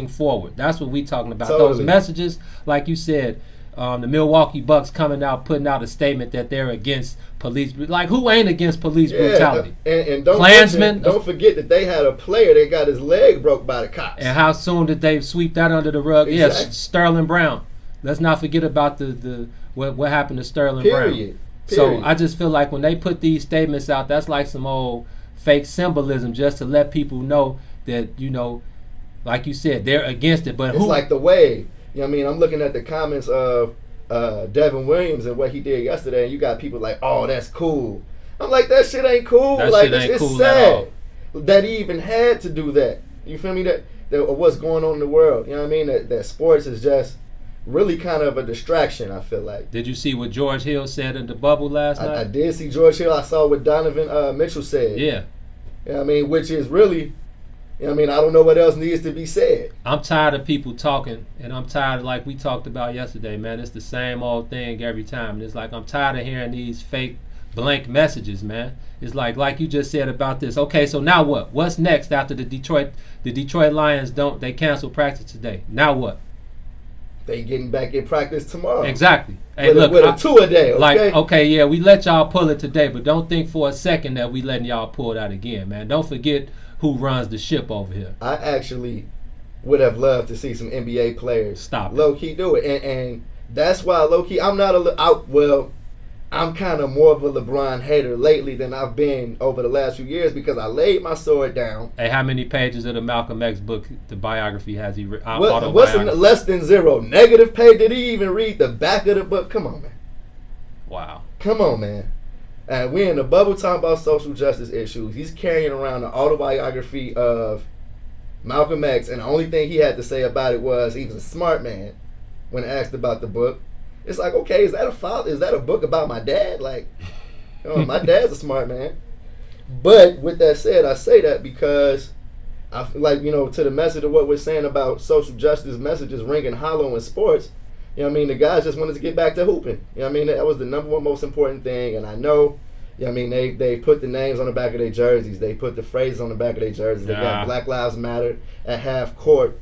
forward. That's what we talking about. Totally. Those messages, like you said. The Milwaukee Bucks putting out a statement that they're against police. Like, who ain't against police brutality? And don't forget that they had a player that got his leg broke by the cops. And how soon did they sweep that under the rug? Exactly. Yes, Sterling Brown. Let's not forget about what happened to Sterling Brown. So I just feel like when they put these statements out, that's like some old fake symbolism just to let people know that, like you said, they're against it. But it's like the wave. You know what I mean? I'm looking at the comments of Devin Williams and what he did yesterday, and you got people like, oh, that's cool. I'm like, that shit ain't cool. That like, shit ain't it's cool sad that he even had to do that. You feel me? That what's going on in the world. You know what I mean? That sports is just really kind of a distraction, I feel like. Did you see what George Hill said in the bubble last night? I did see George Hill. I saw what Donovan Mitchell said. Yeah. You know what I mean? Which is really, you know what I mean? I don't know what else needs to be said. I'm tired of people talking, and I'm tired, like we talked about yesterday, man. It's the same old thing every time. And it's like I'm tired of hearing these fake blank messages, man. It's like you just said about this. Okay, so now what? What's next after the Detroit Lions they cancel practice today? Now what? They getting back in practice tomorrow. Exactly. Hey, with a 2-a-day, okay? Like, okay, yeah, we let y'all pull it today, but don't think for a second that we letting y'all pull it out again, man. Don't forget who runs the ship over here. I actually would have loved to see some NBA players low-key do it. And that's why low-key, I'm kind of more of a LeBron hater lately than I've been over the last few years because I laid my sword down. Hey, how many pages of the Malcolm X book, the biography, has he written? What's less than 0? Negative page? Did he even read the back of the book? Come on, man. Wow. Come on, man. And we're in the bubble talking about social justice issues. He's carrying around the autobiography of Malcolm X, and the only thing he had to say about it was he was a smart man when asked about the book. It's like, okay, is that a book about my dad? Like, my dad's a smart man. But with that said, I say that because I feel like, to the message of what we're saying about social justice messages ringing hollow in sports, you know what I mean, the guys just wanted to get back to hooping. You know what I mean? That was the number one most important thing. And I know, you know what I mean, they put the names on the back of their jerseys. They put the phrases on the back of their jerseys. They got Black Lives Matter at half court.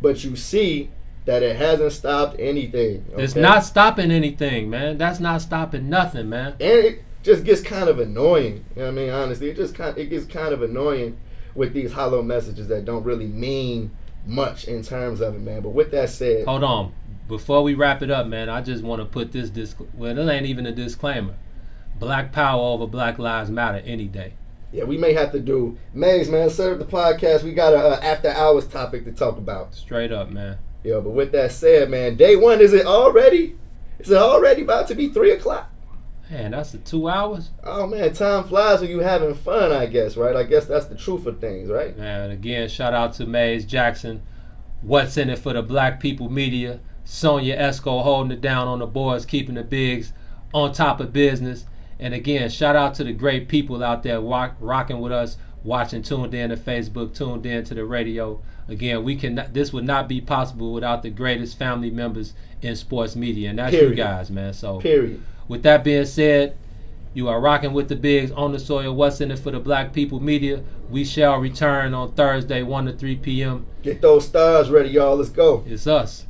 But you see that it hasn't stopped anything. Okay? It's not stopping anything, man. That's not stopping nothing, man. And it just gets kind of annoying. You know what I mean? Honestly, it gets kind of annoying with these hollow messages that don't really mean much in terms of it, man. But with that said, hold on. Before we wrap it up, man, I just want to put this well, it ain't even a disclaimer. Black power over Black Lives Matter any day. Yeah, we may have to do Maze, man. Set up the podcast. We got a after hours topic to talk about. Straight up, man. Yeah, but with that said, man, day one, is it already about to be 3:00? Man, that's the 2 hours. Oh man, time flies when you having fun, I guess, right? I guess that's the truth of things, right? Man, again, shout out to Maze Jackson. What's in it for the Black People Media? Sonia Esco holding it down on the boards, keeping the bigs on top of business. And again, shout out to the great people out there rocking with us, watching, tuned in to Facebook, tuned in to the radio. Again, this would not be possible without the greatest family members in sports media, and that's you guys, man. So, with that being said, you are rocking with the bigs on the soil. What's in it for the Black People Media? We shall return on Thursday, 1 to 3 p.m. Get those stars ready, y'all. Let's go. It's us.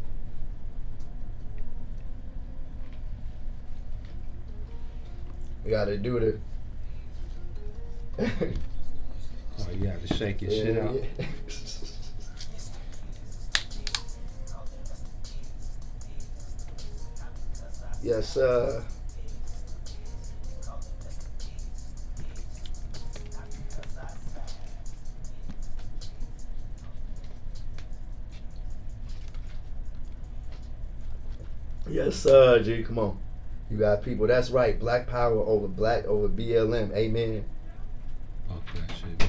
We gotta do the. Oh, you have to shake your shit out. Yeah. Yes, sir. Yes, sir, G. Come on. You got people. That's right. Black power over BLM. Amen. Okay, shit.